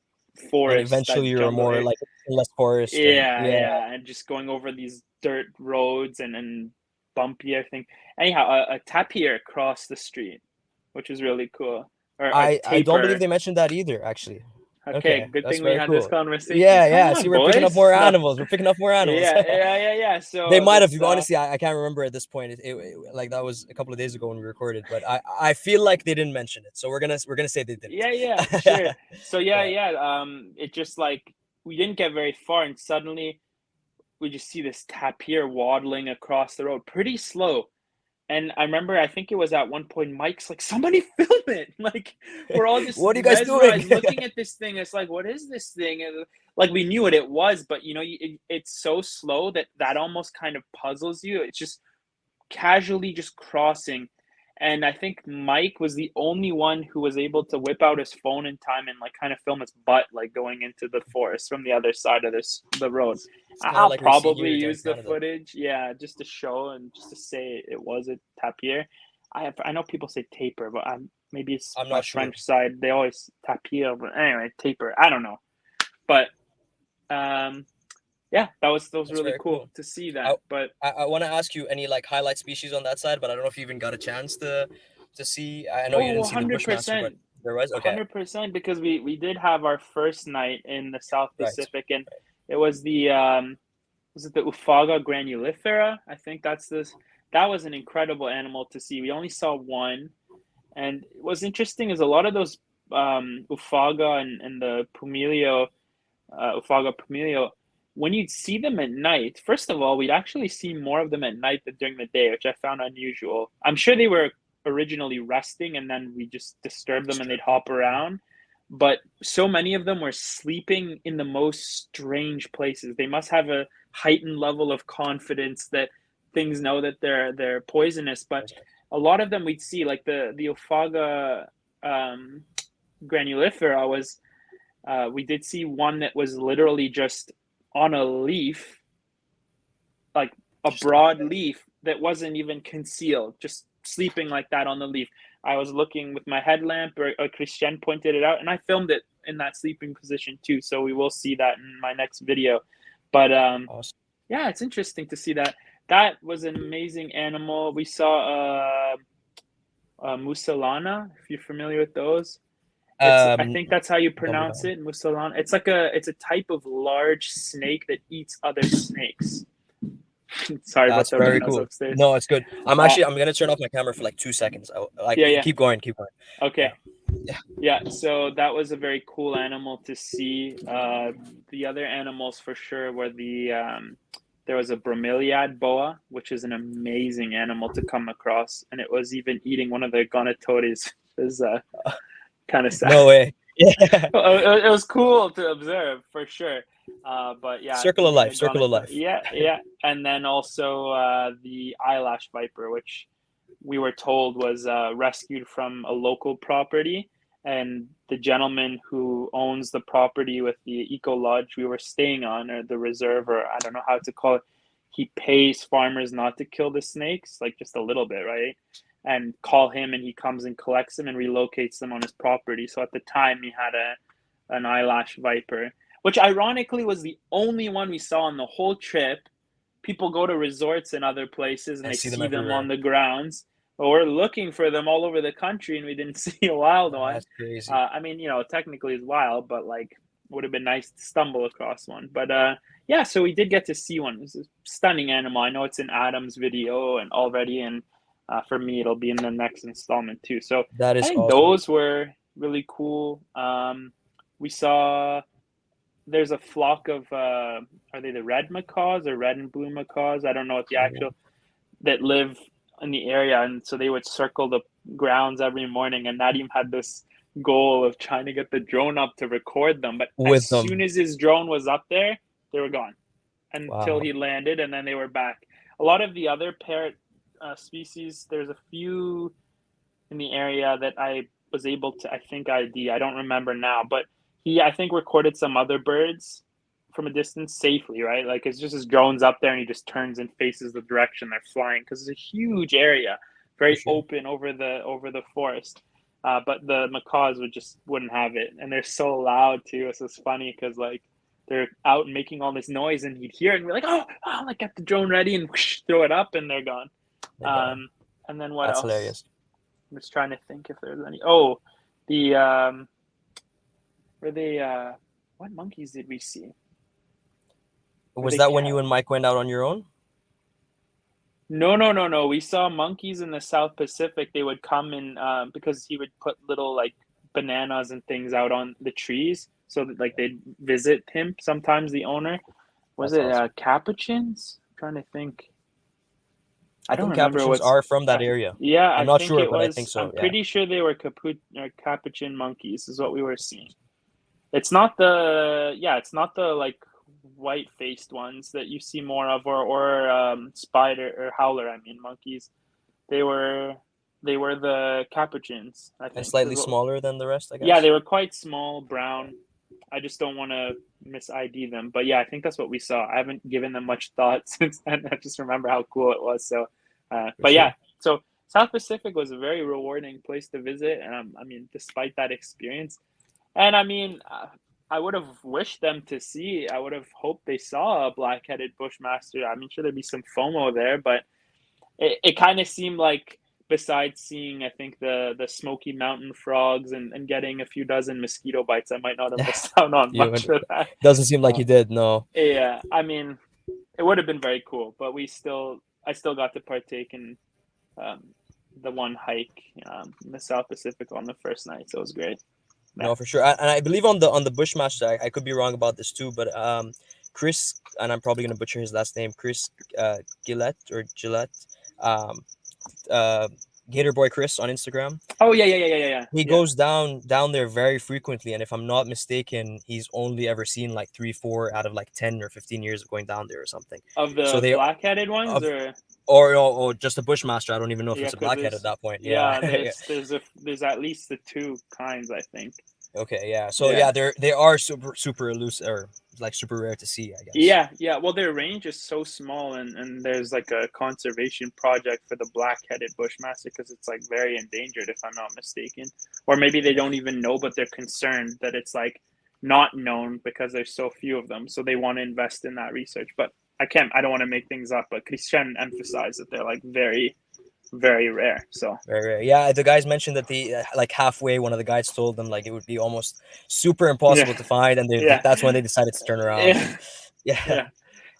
forest. And eventually, you're more like less forest. And just going over these dirt roads and bumpy everything. Anyhow, a tapir across the street, which was really cool. I don't believe they mentioned that either, actually. Okay, good thing we had this conversation. Yeah. See, we're picking up more animals. We're picking up more animals. Yeah. So they might have. Honestly, I can't remember at this point. It like that was a couple of days ago when we recorded, but I feel like they didn't mention it, so we're gonna say they didn't. Yeah, sure. So it just like we didn't get very far, and suddenly we just see this tapir waddling across the road, pretty slow. And I remember, I think it was at one point, Mike's like, somebody film it. Like, we're all just What are you guys doing? looking at this thing. It's like, what is this thing? And, like, we knew what it was, but, you know, it's so slow that almost kind of puzzles you. It's just casually just crossing. And I think Mike was the only one who was able to whip out his phone in time and, like, kind of film his butt, like, going into the forest from the other side of the road. It's kinda I'll like our probably seniors down in use the Canada. footage, yeah, just to show and just to say it was a tapir. I know people say taper, but maybe it's I'm my not sure. French side. They always tapir, but anyway, taper. I don't know, but yeah, that was That's really very cool cool. to see that. But I want to ask you any like highlight species on that side, but I don't know if you even got a chance to see. I know you didn't see the bushmaster, but 100%. there was okay. 100%, because we did have our first night in the South Right. Pacific, and it was the was it the Ufaga granulifera? I think that's this. That was an incredible animal to see. We only saw one, and what's interesting is a lot of those Ufaga and the Pumilio, Ufaga Pumilio, when you'd see them at night, first of all, we'd actually see more of them at night than during the day, which I found unusual. I'm sure they were originally resting, and then we just disturbed them and they'd hop around. But so many of them were sleeping in the most strange places. They must have a heightened level of confidence that things know that they're poisonous. But a lot of them we'd see, like the Ophaga granulifera was, we did see one that was literally just on a leaf, like a broad leaf that wasn't even concealed, just sleeping like that on the leaf. I was looking with my headlamp, or Christian pointed it out, and I filmed it in that sleeping position too. So we will see that in my next video. But Awesome. yeah, it's interesting to see that. That was an amazing animal. We saw Musalana, if you're familiar with those. I think that's how you pronounce it, Musalana. It's a type of large snake that eats other snakes. Sorry That's about the very rhinos cool. upstairs. No, it's good. I'm gonna turn off my camera for like 2 seconds. Keep going. Okay. Yeah, so that was a very cool animal to see. The other animals for sure were there was a bromeliad boa, which is an amazing animal to come across, and it was even eating one of the gonatodes. It was kind of sad. No way. Yeah. It was cool to observe for sure. But yeah, Circle of life. Yeah. And then also the eyelash viper, which we were told was rescued from a local property, and the gentleman who owns the property with the eco lodge we were staying on, or the reserve, or I don't know how to call it, he pays farmers not to kill the snakes, like just a little bit, right? And call him, and he comes and collects them and relocates them on his property. So at the time he had an eyelash viper, which ironically was the only one we saw on the whole trip. People go to resorts and other places and they see them on the grounds. But we're looking for them all over the country, and we didn't see a wild one. That's crazy. I mean, technically it's wild, but like, would have been nice to stumble across one. But yeah, so we did get to see one. It's a stunning animal. I know it's in Adam's video and already, and for me, it'll be in the next installment too. So that is I think awesome. those were really cool. We saw there's a flock of are they the red macaws or red and blue macaws? I don't know what the actual that live in the area, and so they would circle the grounds every morning, and Nadim had this goal of trying to get the drone up to record them, but as soon as his drone was up there, they were gone until he landed, and then they were back. A lot of the other parrot species, there's a few in the area that I was able to, I think, ID. I don't remember now, but he, I think, recorded some other birds from a distance safely, right? Like, it's just his drone's up there, and he just turns and faces the direction they're flying, because it's a huge area, very open over the forest. But the macaws wouldn't have it, and they're so loud too. It's just funny because like they're out making all this noise, and he'd hear it, and we're like, oh, like get the drone ready and whoosh, throw it up, and they're gone. And then what else? That's hilarious. I'm just trying to think if there's any. Oh, the were they? What monkeys did we see? Was that when you and Mike went out on your own? No. We saw monkeys in the South Pacific. They would come in because he would put little like bananas and things out on the trees, so that like they'd visit him. Sometimes the owner was Capuchins. I'm trying to think. I don't think remember capuchins what's are from that area. Yeah, I'm I not think sure, it but I was. think so. I'm Yeah. pretty sure they were capuchin monkeys, is what we were seeing. It's not the like white-faced ones that you see more of, or spider or howler. I mean, monkeys. They were the capuchins, I think. And slightly smaller than the rest, I guess. Yeah, they were quite small, brown. I just don't want to mis-ID them. But yeah, I think that's what we saw. I haven't given them much thought since then. I just remember how cool it was. So, but sure. yeah, so South Pacific was a very rewarding place to visit. I mean, despite that experience. And I mean, I would have wished them to see, I would have hoped they saw a black-headed bushmaster. I mean, sure, there'd be some FOMO there, but it kind of seemed like, besides seeing, I think, the Smoky Mountain frogs and getting a few dozen mosquito bites, I might not have missed out on much for that. Doesn't seem like you did, no. Yeah, I mean, it would have been very cool, but I still got to partake in the one hike in the South Pacific on the first night, so it was great. Yeah. No, for sure. And I believe on the Bushmaster, I could be wrong about this too, but Chris, and I'm probably gonna butcher his last name, Chris Gillette, Gator Boy Chris on Instagram. Oh yeah. He goes down there very frequently, and if I'm not mistaken, he's only ever seen like 3-4 out of like 10 or 15 years of going down there or something. Of the black-headed ones, or just a Bushmaster. I don't even know if it's a blackhead at that point. Yeah, there's at least the two kinds, I think. Okay, yeah. So they are super elusive, or like super rare to see, I guess. Yeah. Well, their range is so small, and there's like a conservation project for the black-headed bushmaster because it's like very endangered, if I'm not mistaken. Or maybe they don't even know, but they're concerned that it's like not known because there's so few of them. So they want to invest in that research. But I don't want to make things up, but Christian emphasized that they're like very, very rare. So very rare. Yeah, the guys mentioned that like halfway, one of the guys told them like it would be almost super impossible to find, and that's when they decided to turn around. Yeah.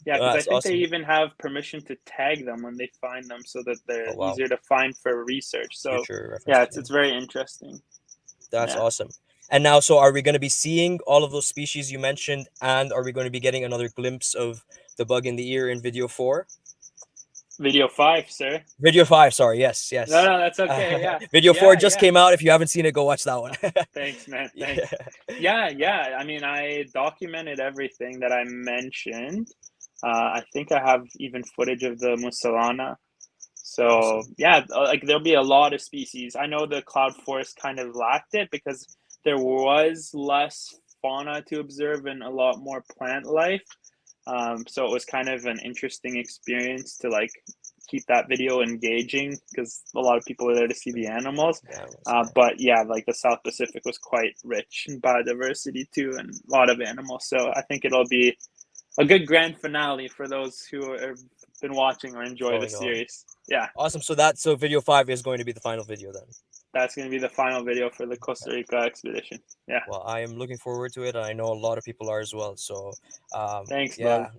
Because I think they even have permission to tag them when they find them, so that they're easier to find for research. So it's very interesting. That's awesome. And now, so are we going to be seeing all of those species you mentioned, and are we going to be getting another glimpse of the bug in the ear in video 4? Video 5, sir. Video 5, sorry. Yes. No, that's okay. Yeah. Video 4 just came out. If you haven't seen it, go watch that one. Thanks, man. Thanks. Yeah. I mean, I documented everything that I mentioned. I think I have even footage of the Mussolana. So, like there'll be a lot of species. I know the cloud forest kind of lacked it because there was less fauna to observe and a lot more plant life. So it was kind of an interesting experience to like keep that video engaging because a lot of people are there to see the animals. But like the South Pacific was quite rich in biodiversity too, and a lot of animals. So I think it'll be a good grand finale for those who have been watching or enjoy the series. Yeah. Awesome. So video 5 is going to be the final video then. That's going to be the final video for the Costa Rica expedition. Yeah. Well, I am looking forward to it. And I know a lot of people are as well. So, thanks, bud.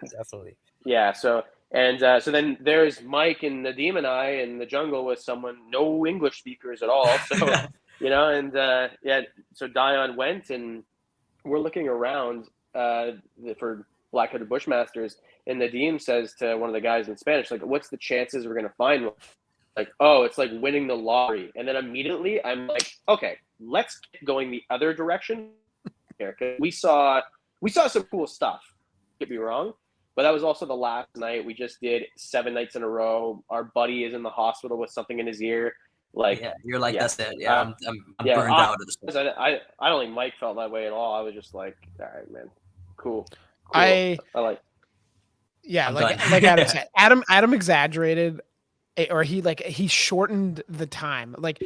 Definitely. Yeah. So then there's Mike and Nadim and I in the jungle with no English speakers at all. So, so Dayyan went, and we're looking around for black-headed bushmasters. And Nadim says to one of the guys in Spanish, like, what's the chances we're going to find one? Like, oh, it's like winning the lottery. And then immediately I'm like, okay, let's get going the other direction here. Cause we saw some cool stuff. Don't get me wrong, but that was also the last night. We just did 7 nights in a row. Our buddy is in the hospital with something in his ear. Like, you're like, that's it. Yeah, I'm burned out at this point. I don't think Mike felt that way at all. I was just like, all right, man, cool. I like. Yeah, like Adam said, Adam exaggerated. Or he shortened the time, like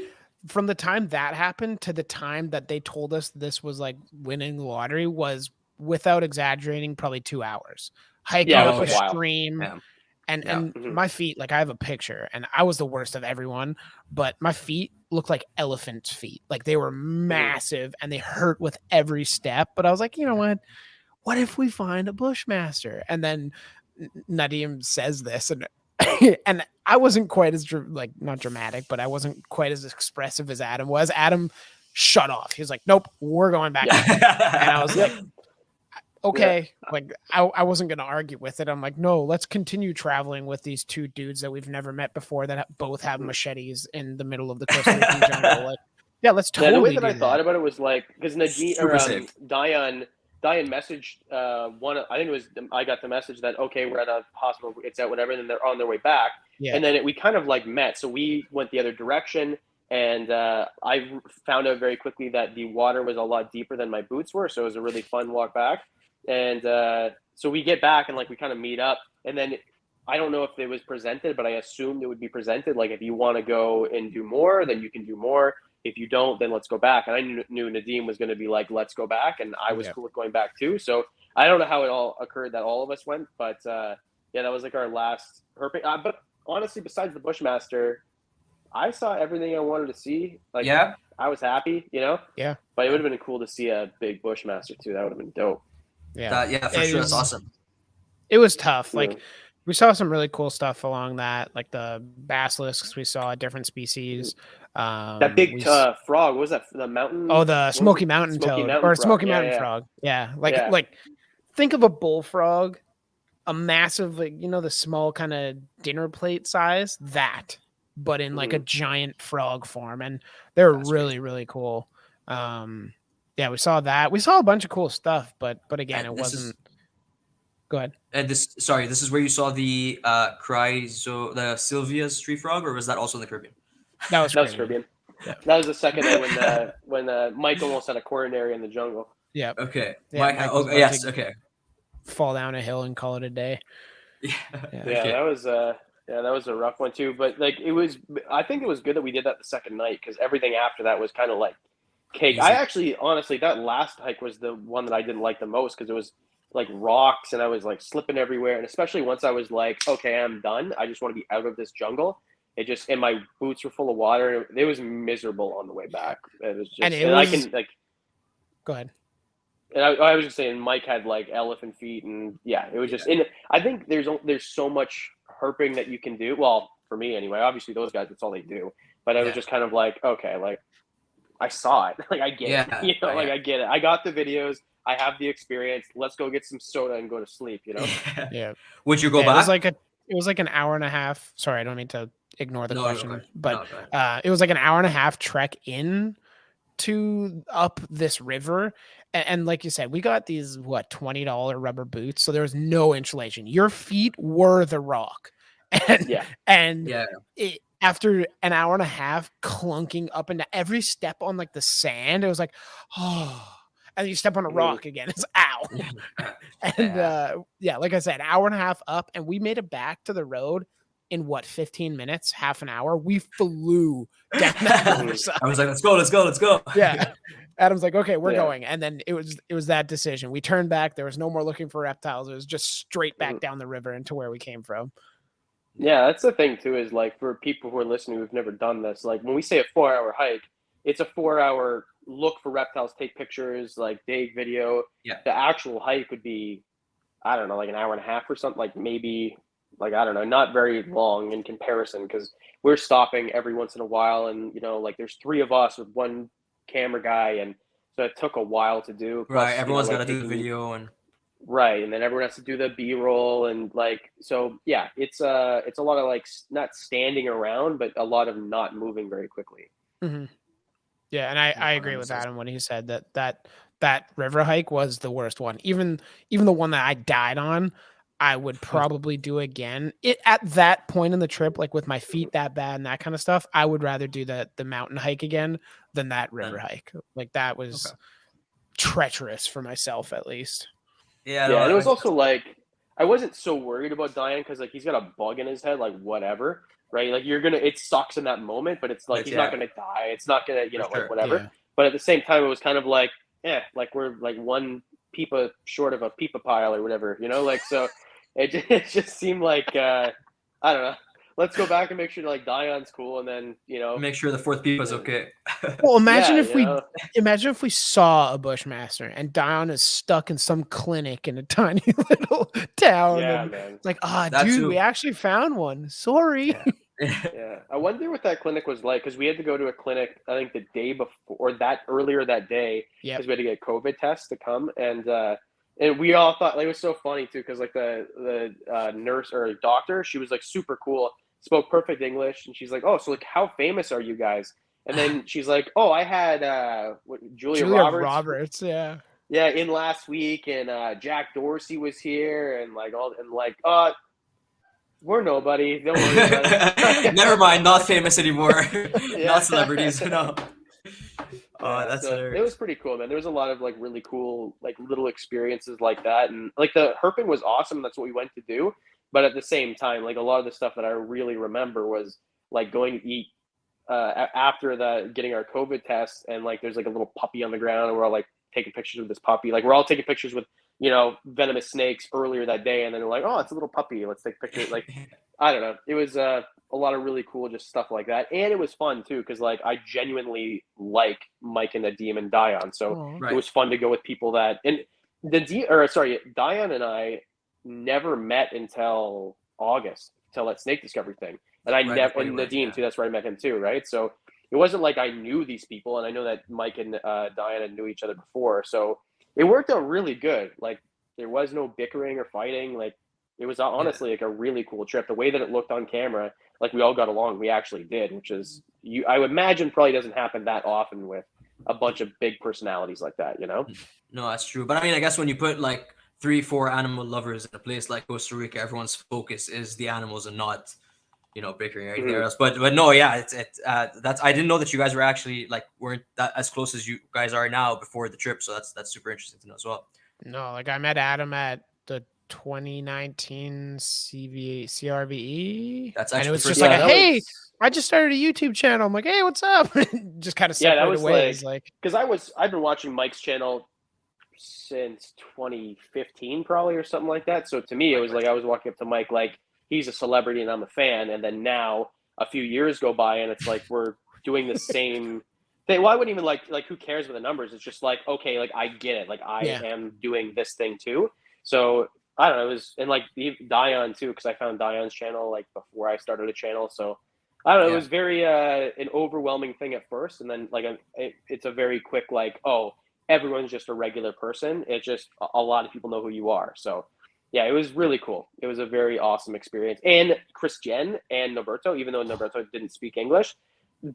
from the time that happened to the time that they told us this was like winning the lottery was, without exaggerating, probably 2 hours hiking up a stream. And my feet, like I have a picture, and I was the worst of everyone, but my feet looked like elephant feet. Like they were massive and they hurt with every step. But I was like, you know what if we find a bushmaster? And then Nadim says this, and and I wasn't quite as not dramatic, but I wasn't quite as expressive as Adam was. Adam shut off. He was like, nope, we're going back. And I was okay, like I wasn't gonna argue with it. I'm like, no, let's continue traveling with these two dudes that we've never met before that both have machetes in the middle of the Costa Rican jungle. Like, yeah, let's Yeah, totally. the way that do I thought about it was like because Nadine or Super safe. Dayyan messaged one. I think it was I got the message that okay, we're at a hospital, it's at whatever, and then they're on their way back. Yeah. And then we kind of like met, so we went the other direction, and I found out very quickly that the water was a lot deeper than my boots were, so it was a really fun walk back. And so we get back and like we kind of meet up, and then I don't know if it was presented, but I assumed it would be presented. Like if you want to go and do more, then you can do more. If you don't, then let's go back. And I knew Nadim was going to be like, let's go back. And I was cool with going back too. So I don't know how it all occurred that all of us went. But yeah, that was like our last herping. But honestly, besides the Bushmaster, I saw everything I wanted to see. Like, Yeah. I was happy, you know? Yeah. But it would have been cool to see a big Bushmaster too. That would have been dope. Yeah. Yeah, for sure. That's awesome. It was tough. Yeah. Like, we saw some really cool stuff along that, like the basilisks. We saw different species. That big frog, what was that? The mountain? Oh, the Smoky Mountain Smoky toad Mountain or frog. Smoky Yeah, Mountain yeah. frog. Yeah, like think of a bullfrog, a massive, like the small kind of dinner plate size, but in like a giant frog form, and they're really really cool. Yeah, we saw that. We saw a bunch of cool stuff, but again, it wasn't. Go ahead. And this is where you saw the the Sylvia's tree frog, or was that also in the Caribbean? That was Caribbean. Yeah. That was the second day when Mike almost had a coronary in the jungle. Yeah. Okay. Yeah, Yes. Okay. Fall down a hill and call it a day. Yeah. Okay. That was a rough one too. But like I think it was good that we did that the second night because everything after that was kind of like cake. Easy. I actually, honestly, that last hike was the one that I didn't like the most because it was like rocks and I was like slipping everywhere. And especially once I was like, okay, I'm done. I just want to be out of this jungle. And my boots were full of water. It was miserable on the way back. It was just, I can like. Go ahead. And I was just saying, Mike had like elephant feet, and yeah, it was just. And I think there's so much herping that you can do. Well, for me anyway. Obviously, those guys, that's all they do. But I was just kind of like, okay, like I saw it, like I get it, like I get it. I got the videos. I have the experience. Let's go get some soda and go to sleep. Yeah. Would you go back? It was like an hour and a half. Sorry, I don't mean to ignore the question, okay. but it was like an hour and a half trek in to up this river. And like you said, we got these $20 rubber boots, so there was no insulation. Your feet were the rock, and after an hour and a half clunking up and down, every step on like the sand, it was like, oh. And you step on a rock again, it's ow. And like I said, an hour and a half up, and we made it back to the road in 15 minutes, half an hour. We flew down that riverside. I was like, let's go. Yeah. Adam's like, okay, we're going. And then it was that decision. We turned back. There was no more looking for reptiles. It was just straight back down the river into where we came from. Yeah, that's the thing too, is like for people who are listening who've never done this, like when we say a 4-hour hike, it's a 4-hour look for reptiles, take pictures, like take video. Yeah. The actual hike would be, I don't know, like an hour and a half or something, like maybe, like, I don't know, not very long in comparison because we're stopping every once in a while. And, like there's 3 of us with one camera guy. And so it took a while to do. Plus, right. Everyone's got to do the video and. Right. And then everyone has to do the B-roll. And like, so yeah, it's a lot of like not standing around, but a lot of not moving very quickly. Mm-hmm. Yeah, and I agree with Adam when he said that river hike was the worst one. Even the one that I died on, I would probably do again. At that point in the trip, like with my feet that bad and that kind of stuff, I would rather do the mountain hike again than that river hike. Like that was treacherous for myself, at least. Yeah, and it was also like I wasn't so worried about Dayyan because like he's got a bug in his head, like whatever. Right, like it sucks in that moment, but it's like he's not gonna die. It's not gonna, like whatever. Yeah. But at the same time, it was kind of like, like we're like one peepa short of a peepa pile or whatever, like so. It just seemed like I don't know. Let's go back and make sure like Dayyan's cool, and then make sure the 4th peepa's okay. Well, imagine if we saw a bushmaster and Dayyan is stuck in some clinic in a tiny little town. Yeah, and man. Like, dude, we actually found one. Sorry. Yeah. I wonder what that clinic was like because we had to go to a clinic, I think the day before or earlier that day because we had to get a COVID test to come. And And we all thought, like, it was so funny too, because like the nurse or doctor, she was like super cool, spoke perfect English, and she's like, "Oh, so like, how famous are you guys?" And then she's like, "Oh, I had Julia Roberts, yeah. yeah, in last week, and Jack Dorsey was here, and like all, and like, we're nobody. Don't worry about it." Never mind, not famous anymore. Yeah. Not celebrities. No. Oh, Yeah, that's so it hilarious. was pretty cool, man. There was a lot of like really cool, like little experiences like that, and like the herping was awesome. That's what we went to do, but at the same time, like a lot of the stuff that I really remember was like going to eat after the getting our COVID test, and like there's like a little puppy on the ground, and we're all like taking pictures of this puppy. Like we're all taking pictures with venomous snakes earlier that day, and then they're like, "Oh, it's a little puppy. Let's take pictures." Like I don't know. It was a lot of really cool just stuff like that, and it was fun too because like I genuinely like Mike and Nadim and Dayyan, so Aw. Right. it was fun to go with people that and Dayyan and I never met until August, until that snake discovery thing, and I Right never before you and went, Nadim yeah. too. That's where I met him too, right? So it wasn't like I knew these people, and I know that Mike and Dayyan had knew each other before, so it worked out really good. Like there was no bickering or fighting, like. It was honestly like a really cool trip. The way that it looked on camera, like we all got along, we actually did, which is I would imagine probably doesn't happen that often with a bunch of big personalities like that, you know? No, that's true. But I mean, I guess when you put like 3, 4 animal lovers in a place like Costa Rica, everyone's focus is the animals and not, bickering or anything Mhm. else. But no, yeah, that's I didn't know that you guys were actually like weren't that as close as you guys are now before the trip. So that's super interesting to know as well. No, like I met Adam at the 2019 CRVE, That's and actually it the was first just time. like, that "Hey, was I just started a YouTube channel." I'm like, "Hey, what's up?" Just kind of Yeah, that separated was ways. Like, because I've been watching Mike's channel since 2015 probably or something like that. So to me it was like I was walking up to Mike like he's a celebrity and I'm a fan, and then now a few years go by and it's like we're doing the same thing. Well, I wouldn't even like who cares about the numbers? It's just like, okay, like I get it. Like I Yeah. am doing this thing too. So I don't know, it was, and like Dayyan too, because I found Dayyan's channel like before I started a channel. So I don't know, Yeah. it was very an overwhelming thing at first, and then like it's a very quick like, oh, everyone's just a regular person. It's just a lot of people know who you are. So yeah, it was really cool. It was a very awesome experience. And Christian and Noberto, even though Noberto didn't speak English,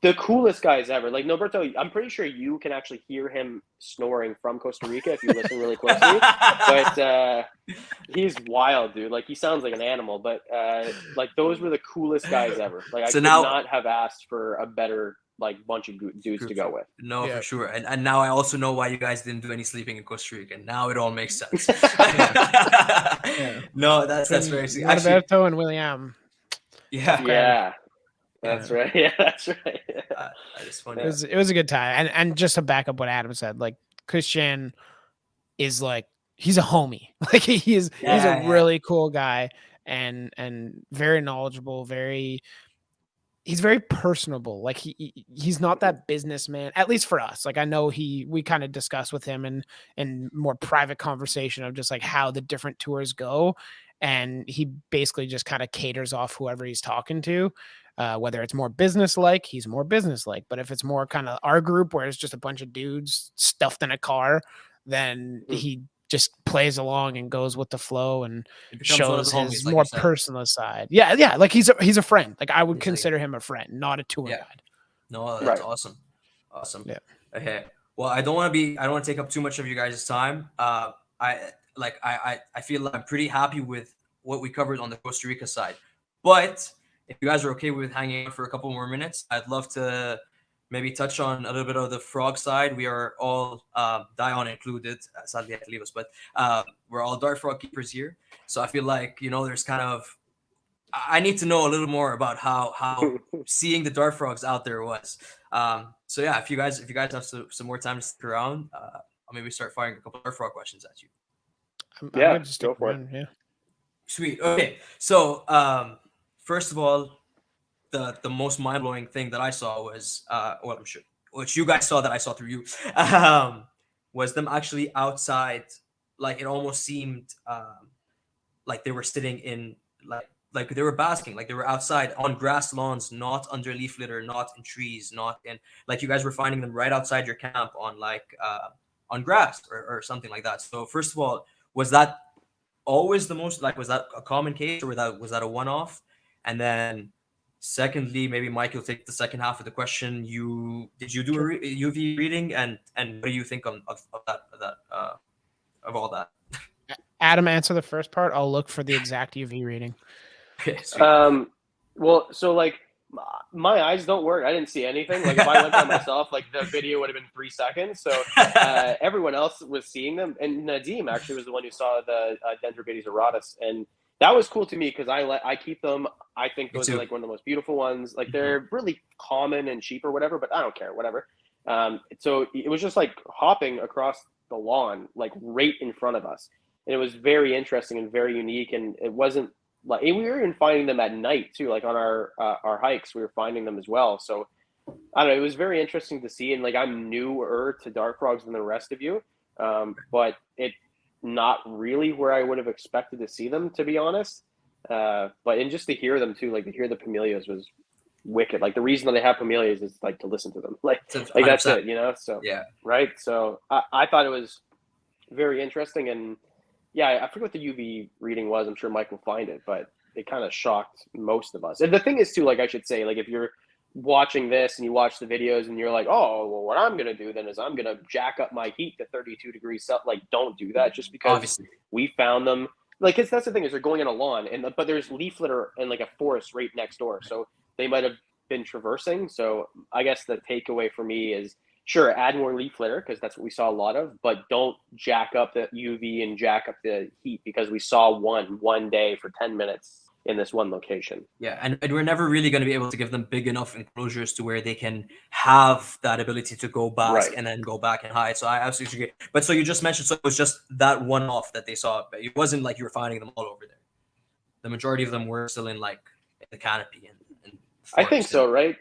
the coolest guys ever. Like Noberto, I'm pretty sure you can actually hear him snoring from Costa Rica if you listen really closely. But he's wild, dude. Like he sounds like an animal. But like those were the coolest guys ever. Like I So could now- not have asked for a better like bunch of dudes to go with. No, Yeah. for sure. And now I also know why you guys didn't do any sleeping in Costa Rica. Now it all makes sense. No, that's very sweet. Actually, Norberto and William. yeah, Yeah, that's right. Yeah, that's right. that is funny. It was a good time. And just to back up what Adam said, like Christian is like he's a homie. Like he's Yeah. a really cool guy and very knowledgeable, he's very personable. Like he's not that businessman, at least for us. Like I know we kind of discussed with him in more private conversation of just like how the different tours go. And he basically just kind of caters off whoever he's talking to. Whether it's more business-like, he's more business-like. But if it's more kind of our group where it's just a bunch of dudes stuffed in a car, then he just plays along and goes with the flow and It becomes one of shows the homies, his like more you said. personal side. Yeah. Like he's a friend. Like I would He's like- consider him a friend, not a tour Yeah. guide. No, that's Right. awesome. Yeah. Okay. Well, I don't want to take up too much of you guys' time. I feel like I'm pretty happy with what we covered on the Costa Rica side. But if you guys are okay with hanging out for a couple more minutes, I'd love to maybe touch on a little bit of the frog side. We are all Dayyan included. Sadly, I had to leave us, but we're all dart frog keepers here. So I feel like there's kind of I need to know a little more about how seeing the dart frogs out there was. So yeah, if you guys have some more time to stick around, I'll maybe start firing a couple dart frog questions at you. I'm Yeah, good to stick go for it. around, yeah. Sweet. Okay. So first of all, the most mind blowing thing that I saw was well, I'm sure which you guys saw that I saw through you was them actually outside. Like it almost seemed like they were sitting in like they were basking, like they were outside on grass lawns, not under leaf litter, not in trees, not in like you guys were finding them right outside your camp on like on grass or something like that. So first of all, was that always the most, like, was that a common case, or was that a one-off? And then secondly, maybe Mike, you'll take the second half of the question. Did you do Sure. a UV reading, and what do you think of all that? Adam, answer the first part. I'll look for the exact UV reading. Okay, sweet. Well, so like my eyes don't work. I didn't see anything. Like if I went by myself, like the video would have been 3 seconds. So everyone else was seeing them, and Nadim actually was the one who saw the Dendrobates auratus, and that was cool to me because I keep them. I think those are like one of the most beautiful ones. Like they're really common and cheap or whatever, but I don't care, whatever. So it was just like hopping across the lawn, like right in front of us, and it was very interesting and very unique. And it wasn't like we were even finding them at night too, like on our hikes, we were finding them as well. So I don't know, it was very interesting to see. And like I'm newer to dart frogs than the rest of you, but it not really where I would have expected to see them, to be honest. But and just to hear them too, like to hear the Pamelias was wicked. Like the reason that they have Pamelias is like to listen to them, like that's it, you know. So yeah, right. So I thought it was very interesting. And yeah, I forget what the UV reading was. I'm sure Mike will find it, but it kind of shocked most of us. And the thing is too, like I should say, like if you're watching this and you watch the videos and you're like, oh, well, what I'm going to do then is I'm going to jack up my heat to 32 degrees. Like, don't do that just because obviously we found them. Like, that's the thing is they're going in a lawn, but there's leaf litter and like a forest right next door. So they might have been traversing. So I guess the takeaway for me is, sure, add more leaf litter because that's what we saw a lot of, but don't jack up the UV and jack up the heat because we saw one day for 10 minutes in this one location. Yeah, and we're never really going to be able to give them big enough enclosures to where they can have that ability to go bask and then go back and hide. So I absolutely agree. But so you just mentioned, so it was just that one off that they saw. It wasn't like you were finding them all over there. The majority of them were still in like the canopy and I think so, right?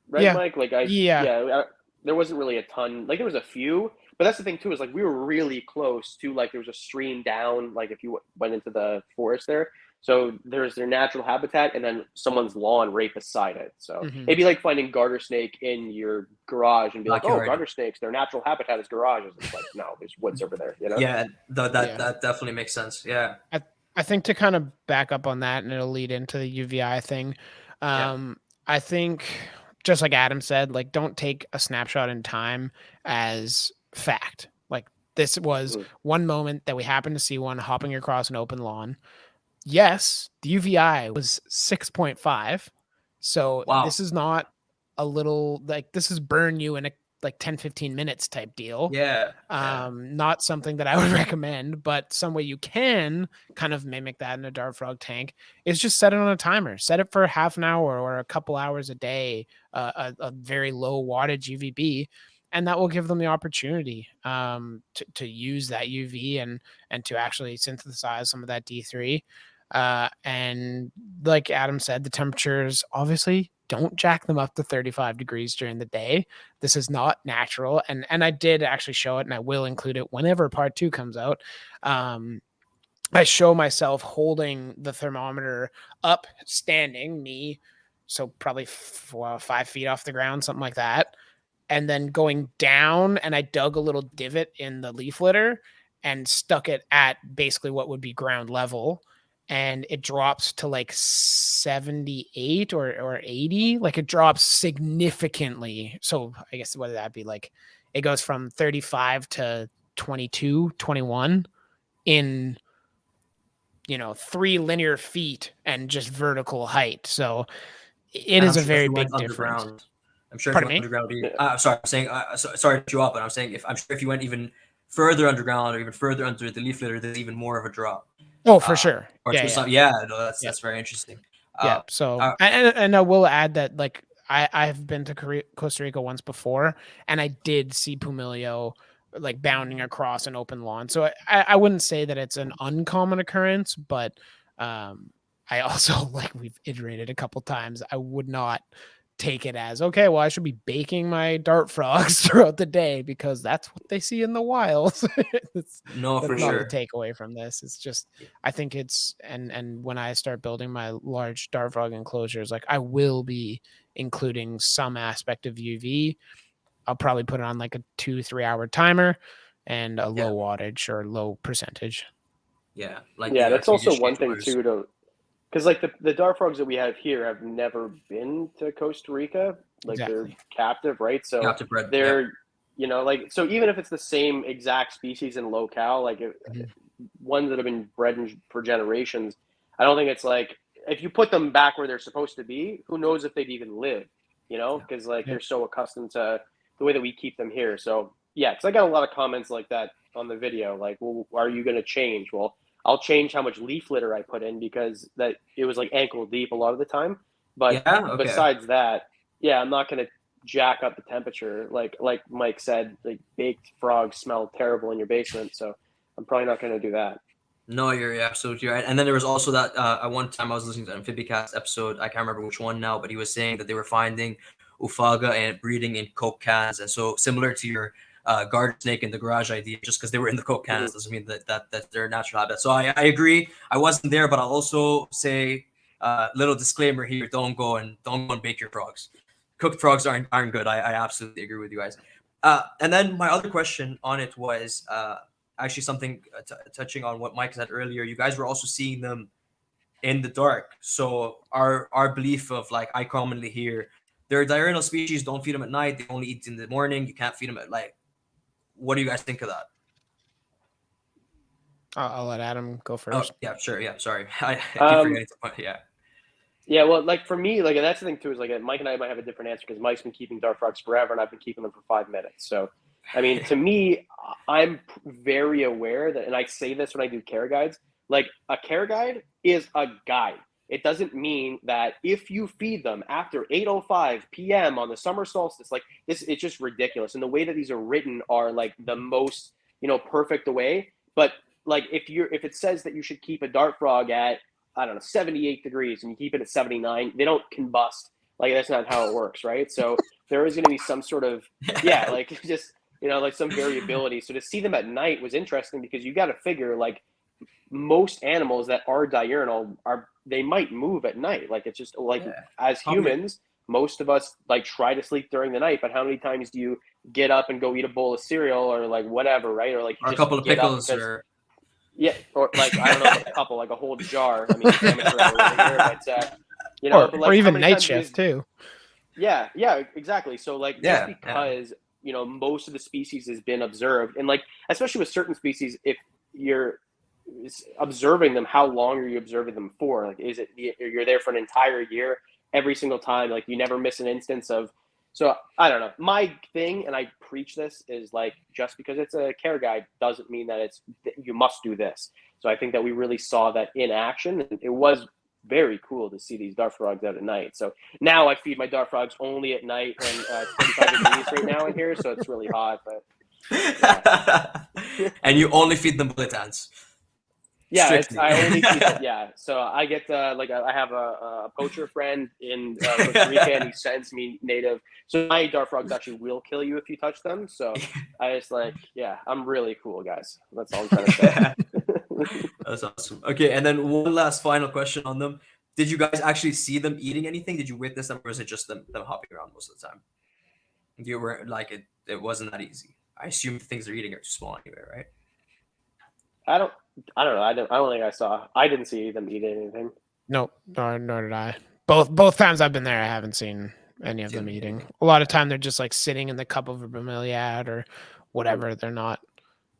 Right, Yeah. Mike? Like there wasn't really a ton. Like there was a few, but that's the thing too, is like we were really close to, like there was a stream down, like if you went into the forest there. So there's their natural habitat and then someone's lawn right beside it. So it'd be like finding garter snake in your garage and be like, oh, garter snakes, their natural habitat is garages. It's like, no, there's woods over there, you know? Yeah, that definitely makes sense. Yeah. I think to kind of back up on that, and it'll lead into the UVI thing. I think just like Adam said, like don't take a snapshot in time as fact. Like this was one moment that we happened to see one hopping across an open lawn. Yes, the UVI was 6.5. So this is not a little, like this is burn you in a like 10-15 minutes type deal. Not something that I would recommend, but some way you can kind of mimic that in a dart frog tank is just set it on a timer. Set it for half an hour or a couple hours a day, a very low wattage UVB, and that will give them the opportunity to use that UV and to actually synthesize some of that D3. And like Adam said, the temperatures obviously don't jack them up to 35 degrees during the day. This is not natural. And I did actually show it, and I will include it whenever part 2 comes out. I show myself holding the thermometer up, standing, me, so probably 5 feet off the ground, something like that. And then going down, and I dug a little divot in the leaf litter and stuck it at basically what would be ground level. And it drops to like 78 or 80. Like it drops significantly. So I guess what would that be? Like it goes from 35 to 22, 21 in, 3 linear feet and just vertical height. So it is a very big difference. I'm sure if you went underground, sorry, I'm saying, sorry to you up, but I'm saying I'm sure if you went even further underground or even further under the leaf litter, there's even more of a drop. Oh, for sure. That's very interesting. So and I will add that like I've been to Costa Rica once before, and I did see Pumilio like bounding across an open lawn. So I wouldn't say that it's an uncommon occurrence, but I also, like we've iterated a couple times, I would not take it as, okay, well, I should be baking my dart frogs throughout the day because that's what they see in the wild. That's for not sure. the takeaway from this. It's just, I think it's, and when I start building my large dart frog enclosures, like I will be including some aspect of UV. I'll probably put it on like a 2-3 hour timer and a low wattage or low percentage. Yeah, like Yeah, the that's also Arcadian one thing Shapers. too. Because like the dart frogs that we have here have never been to Costa Rica. Like they're Exactly. captive, right? So Captive bred. Yeah. they're, like, so even if it's the same exact species and locale, like Mhm. ones that have been bred for generations, I don't think it's like if you put them back where they're supposed to be, who knows if they'd even live, because like Yeah. they're so accustomed to the way that we keep them here. So yeah, because I got a lot of comments like that on the video, like, well, are you going to change? Well, I'll change how much leaf litter I put in because that it was like ankle deep a lot of the time. But Yeah. Okay. besides that, yeah, I'm not going to jack up the temperature. Like Mike said, like baked frogs smell terrible in your basement, so I'm probably not going to do that. No, you're absolutely right. And then there was also that at one time I was listening to an Amphibicast episode. I can't remember which one now, but he was saying that they were finding Ufaga and breeding in Coke cans, and so similar to your garden snake in the garage idea, just because they were in the Coke cans doesn't mean that's their natural habitat. So I agree. I wasn't there, but I'll also say little disclaimer here: don't go and bake your frogs. Cooked frogs aren't good. I absolutely agree with you guys. And then my other question on it was actually something touching on what Mike said earlier. You guys were also seeing them in the dark. So our belief of, like, I commonly hear they're diurnal species, don't feed them at night, they only eat in the morning, you can't feed them at night. What do you guys think of that? I'll let Adam go Oh, first. yeah, sure. Yeah, sorry. I keep forgetting to point. Yeah. Yeah, well, like for me, like, and that's the thing too, is like Mike and I might have a different answer because Mike's been keeping dart frogs forever, and I've been keeping them for 5 minutes. So, I mean, to me, I'm very aware that, and I say this when I do care guides, like a care guide is a guide. It doesn't mean that if you feed them after 8:05 p.m. on the summer solstice, like this, it's just ridiculous. And the way that these are written are like the most, perfect way. But like if it says that you should keep a dart frog at, I don't know, 78 degrees and you keep it at 79, they don't combust. Like that's not how it works, right? So there is going to be some sort of, yeah, like just, like some variability. So to see them at night was interesting because you got to figure like most animals that are diurnal they might move at night. Like it's just like as humans, most of us like try to sleep during the night, but how many times do you get up and go eat a bowl of cereal or like whatever, right? Or like you Or a just couple of get up pickles because, or yeah, or like I don't know, a couple, like a whole jar. I mean, amateur hour right here, but but like or how even many night times do you shift too. Yeah, exactly. So like just because most of the species has been observed, and like especially with certain species, if you're observing them, how long are you observing them for? Like, is it you're there for an entire year every single time? Like you never miss an instance of. So I don't know. My thing, and I preach this, is like just because it's a care guide doesn't mean that you must do this. So I think that we really saw that in action, and it was very cool to see these dart frogs out at night. So now I feed my dart frogs only at night, and it's 35 degrees right now in here, so it's really hot. But and you only feed them bulletins. yeah, Strictly. I only feed them. Yeah, so I get I have a poacher friend in Costa Rica, and he sends me native. So my dart frogs actually will kill you if you touch them. So I just I'm really cool, guys. That's all I'm trying to say. That's awesome. Okay, and then one last final question on them. Did you guys actually see them eating anything? Did you witness them, or was it just them hopping around most of the time? You were like it wasn't that easy. I assume the things they're eating are too small anyway, right? I don't know. I don't think I saw. I didn't see them eat anything. No, nor did I. Both times I've been there, I haven't seen any of them eating. A lot of time they're just like sitting in the cup of a bromeliad or whatever. They're not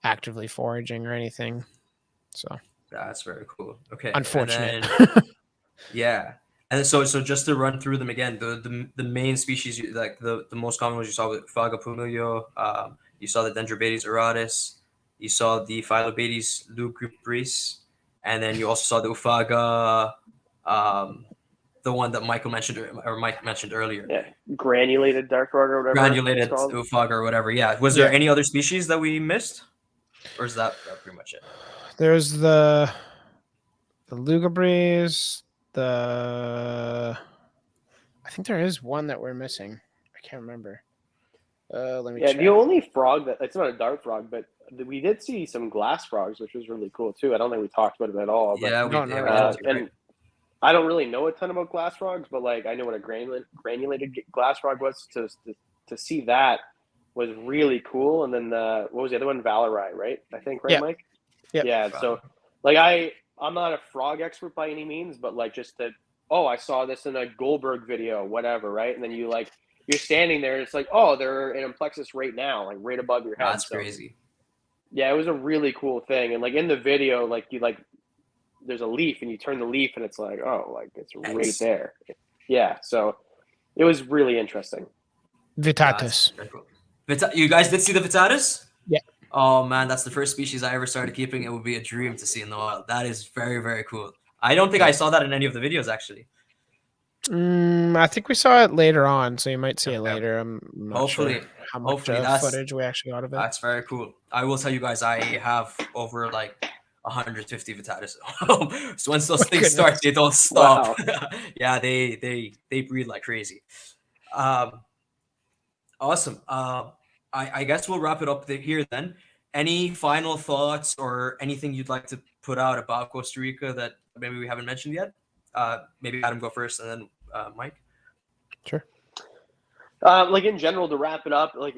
actively foraging or anything. So that's very cool. Okay, unfortunate. And then, yeah, and so just to run through them again, the main species, like the most common ones you saw with Faga pumilio, you saw the Dendrobates auratus, you saw the Phyllobates lugubris, and then you also saw the Ufaga, the one that Mike mentioned earlier. Yeah, granulated dart frog or whatever. Granulated Ufaga or whatever. Yeah. Was there any other species that we missed, or is that pretty much it? There's the lugubris. I think there is one that we're missing. I can't remember. Let me check. The only frog it's not a dart frog, but we did see some glass frogs, which was really cool too. I don't think we talked about it at all. But, Yeah, we did. And I don't really know a ton about glass frogs, but like I know what a granulated glass frog was. To see that was really cool. And then what was the other one? Valerii, right? I think, right, Mike? Yep. Yeah. So Like I'm not a frog expert by any means, but like just that. Oh, I saw this in a Goldberg video, whatever, right? And then you're standing there, and it's like, oh, they're in plexus right now, like right above your head. That's crazy. Yeah, it was a really cool thing, and like in the video, like there's a leaf, and you turn the leaf, and it's like, oh, like it's right there. Yeah, so it was really interesting. Vitatus. You guys did see the Vitatus? Yeah. Oh man, that's the first species I ever started keeping. It would be a dream to see in the wild. That is very, very cool. I don't think I saw that in any of the videos actually. I think we saw it later on, so you might see it later. I'm not Hopefully, sure how much footage we actually got of it. That's very cool. I will tell you guys, I have over like 150 Vitatus. So once those things start, they don't stop. Wow. Yeah, they breed like crazy. Awesome. I guess we'll wrap it up here then. Any final thoughts or anything you'd like to put out about Costa Rica that maybe we haven't mentioned yet? Maybe Adam go first, and then Mike. Sure. Like in general, to wrap it up, like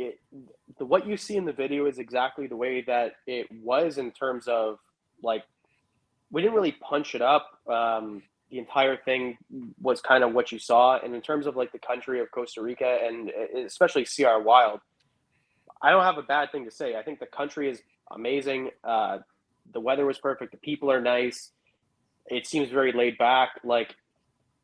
what you see in the video is exactly the way that it was in terms of like we didn't really punch it up. The entire thing was kind of what you saw, and in terms of like the country of Costa Rica and especially CR Wild, I don't have a bad thing to say. I think the country is amazing. The weather was perfect. The people are nice. It seems very laid back. Like,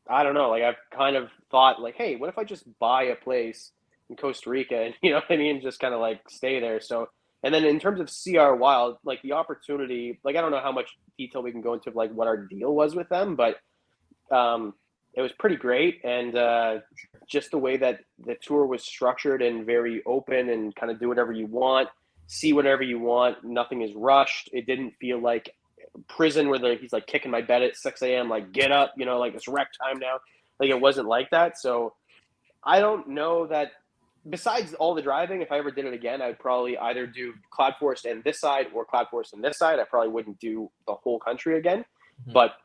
I don't know. Like, I've kind of thought, like, hey, what if I just buy a place in Costa Rica and, you know what I mean, just kind of like stay there. So, and then in terms of CR Wild, like the opportunity, like, I don't know how much detail we can go into like what our deal was with them, but it was pretty great. And just the way that the tour was structured and very open and kind of do whatever you want, see whatever you want. Nothing is rushed. It didn't feel like prison where he's like kicking my bed at 6 a.m. like, get up, you know, like it's rec time now. Like it wasn't like that. So I don't know that besides all the driving, if I ever did it again, I'd probably either do Cloud Forest and this side or Cloud Forest and this side. I probably wouldn't do the whole country again, but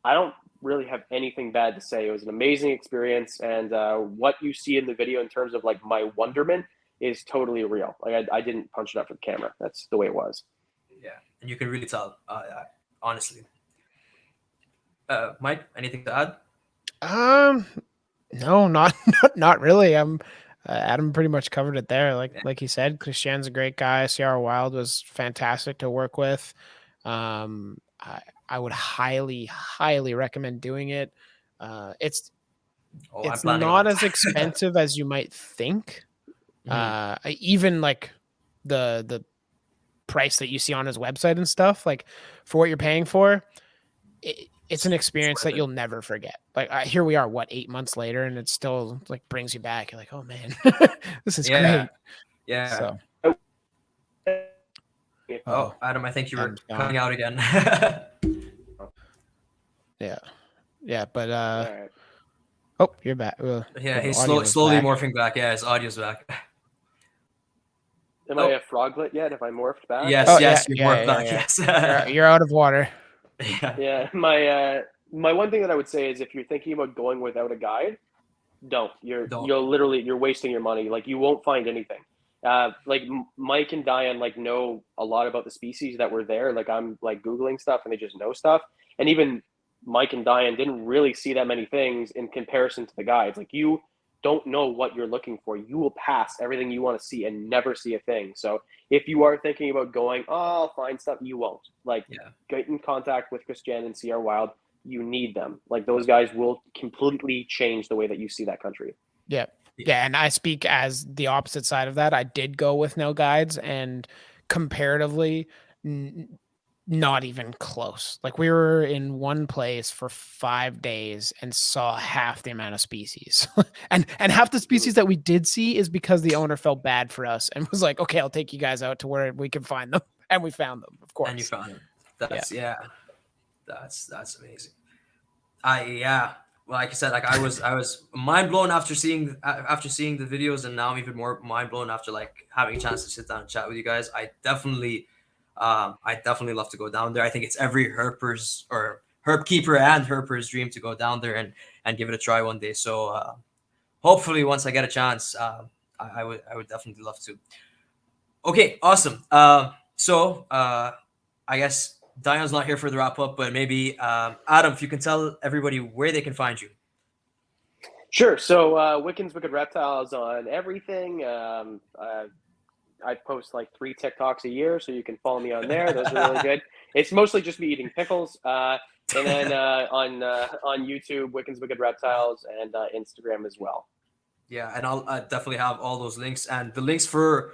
I don't really have anything bad to say. It was an amazing experience. And what you see in the video in terms of like my wonderment is totally real. Like I didn't punch it up for the camera. That's the way it was. Yeah. And you can really tell, honestly. Mike, anything to add? No, not really. Adam pretty much covered it there. Like he said, Christian's a great guy. CR Wild was fantastic to work with. I would highly recommend doing it. It's not as expensive as you might think. Even like the price that you see on his website and stuff, like for what you're paying for, it's an experience that you'll never forget. Like here we are, 8 months later, and it still like brings you back. You're like, oh man, this is great. Yeah. So. Oh, Adam, I think you were coming out again. Yeah, but right. Oh, you're back. Yeah, he's slowly morphing back. Yeah, his audio's back. Am I a froglet yet? Have I morphed back? Yes, you morphed back. Yes, you're out of water. Yeah. My one thing that I would say is if you're thinking about going without a guide, don't. You're wasting your money. Like you won't find anything. Like Mike and Dayyan like know a lot about the species that were there. Like I'm like Googling stuff and they just know stuff. And even Mike and Dayyan didn't really see that many things in comparison to the guides. Like you don't know what you're looking for. You will pass everything you want to see and never see a thing. So if you are thinking about going, I'll find stuff, you won't. Like get in contact with Christian and CR Wild. You need them. Like those guys will completely change the way that you see that country. Yeah, and I speak as the opposite side of that. I did go with no guides, and comparatively, not even close. Like we were in one place for 5 days and saw half the amount of species, and half the species that we did see is because the owner felt bad for us and was like, "Okay, I'll take you guys out to where we can find them," and we found them, of course. And you found them. That's amazing. Well, like I said, like I was mind blown after seeing the videos, and now I'm even more mind blown after like having a chance to sit down and chat with you guys. I definitely love to go down there. I think it's every herper's or herp keeper and herper's dream to go down there and give it a try one day. So hopefully once I get a chance, I would definitely love to. Okay, awesome. So I guess Dayyan's not here for the wrap up, but maybe Adam, if you can tell everybody where they can find you. Sure. So Wicken's Wicked Reptiles on everything. I post like 3 TikToks a year, so you can follow me on there. Those are really good. It's mostly just me eating pickles. And then on YouTube, Wicken's Wicked Reptiles, and Instagram as well. Yeah, and I'll definitely have all those links, and the links for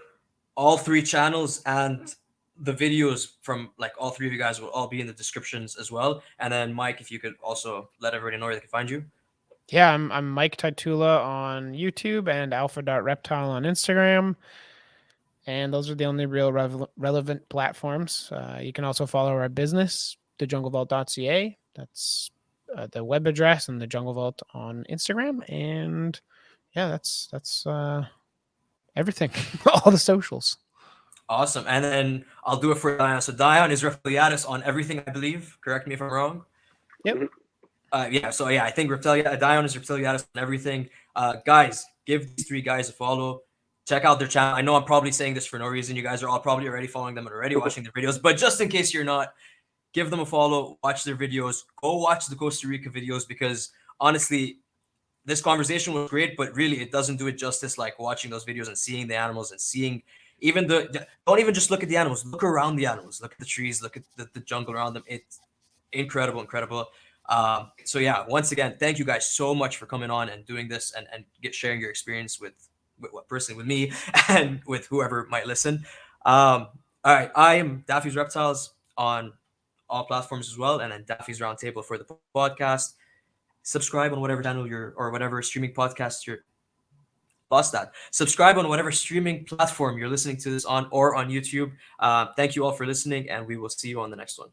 all 3 channels and the videos from like all 3 of you guys will all be in the descriptions as well. And then Mike, if you could also let everybody know where they can find you. Yeah, I'm Mike Tytula on YouTube and alpha.reptile on Instagram. And those are the only real relevant platforms. You can also follow our business, thejunglevault.ca. That's the web address, and the Jungle Vault on Instagram. And yeah, that's everything, all the socials. Awesome. And then I'll do it for Dayyan. So Dayyan is Reptiliatus on everything, I believe. Correct me if I'm wrong. Yep. I think Dayyan is Reptiliatus on everything. Guys, give these 3 guys a follow. Check out their channel. I know I'm probably saying this for no reason. You guys are all probably already following them and already watching their videos. But just in case you're not, give them a follow. Watch their videos. Go watch the Costa Rica videos, because honestly, this conversation was great, but really it doesn't do it justice like watching those videos and seeing the animals and seeing even don't even just look at the animals. Look around the animals. Look at the trees. Look at the jungle around them. It's incredible. So yeah, once again, thank you guys so much for coming on and doing this and sharing your experience with personally with me and with whoever might listen. All right, I am Daffy's Reptiles on all platforms as well, and then Daffy's Roundtable for the podcast. Subscribe on whatever channel or whatever streaming podcast you're lost that. Subscribe on whatever streaming platform you're listening to this on, or on YouTube. Thank you all for listening, and we will see you on the next one.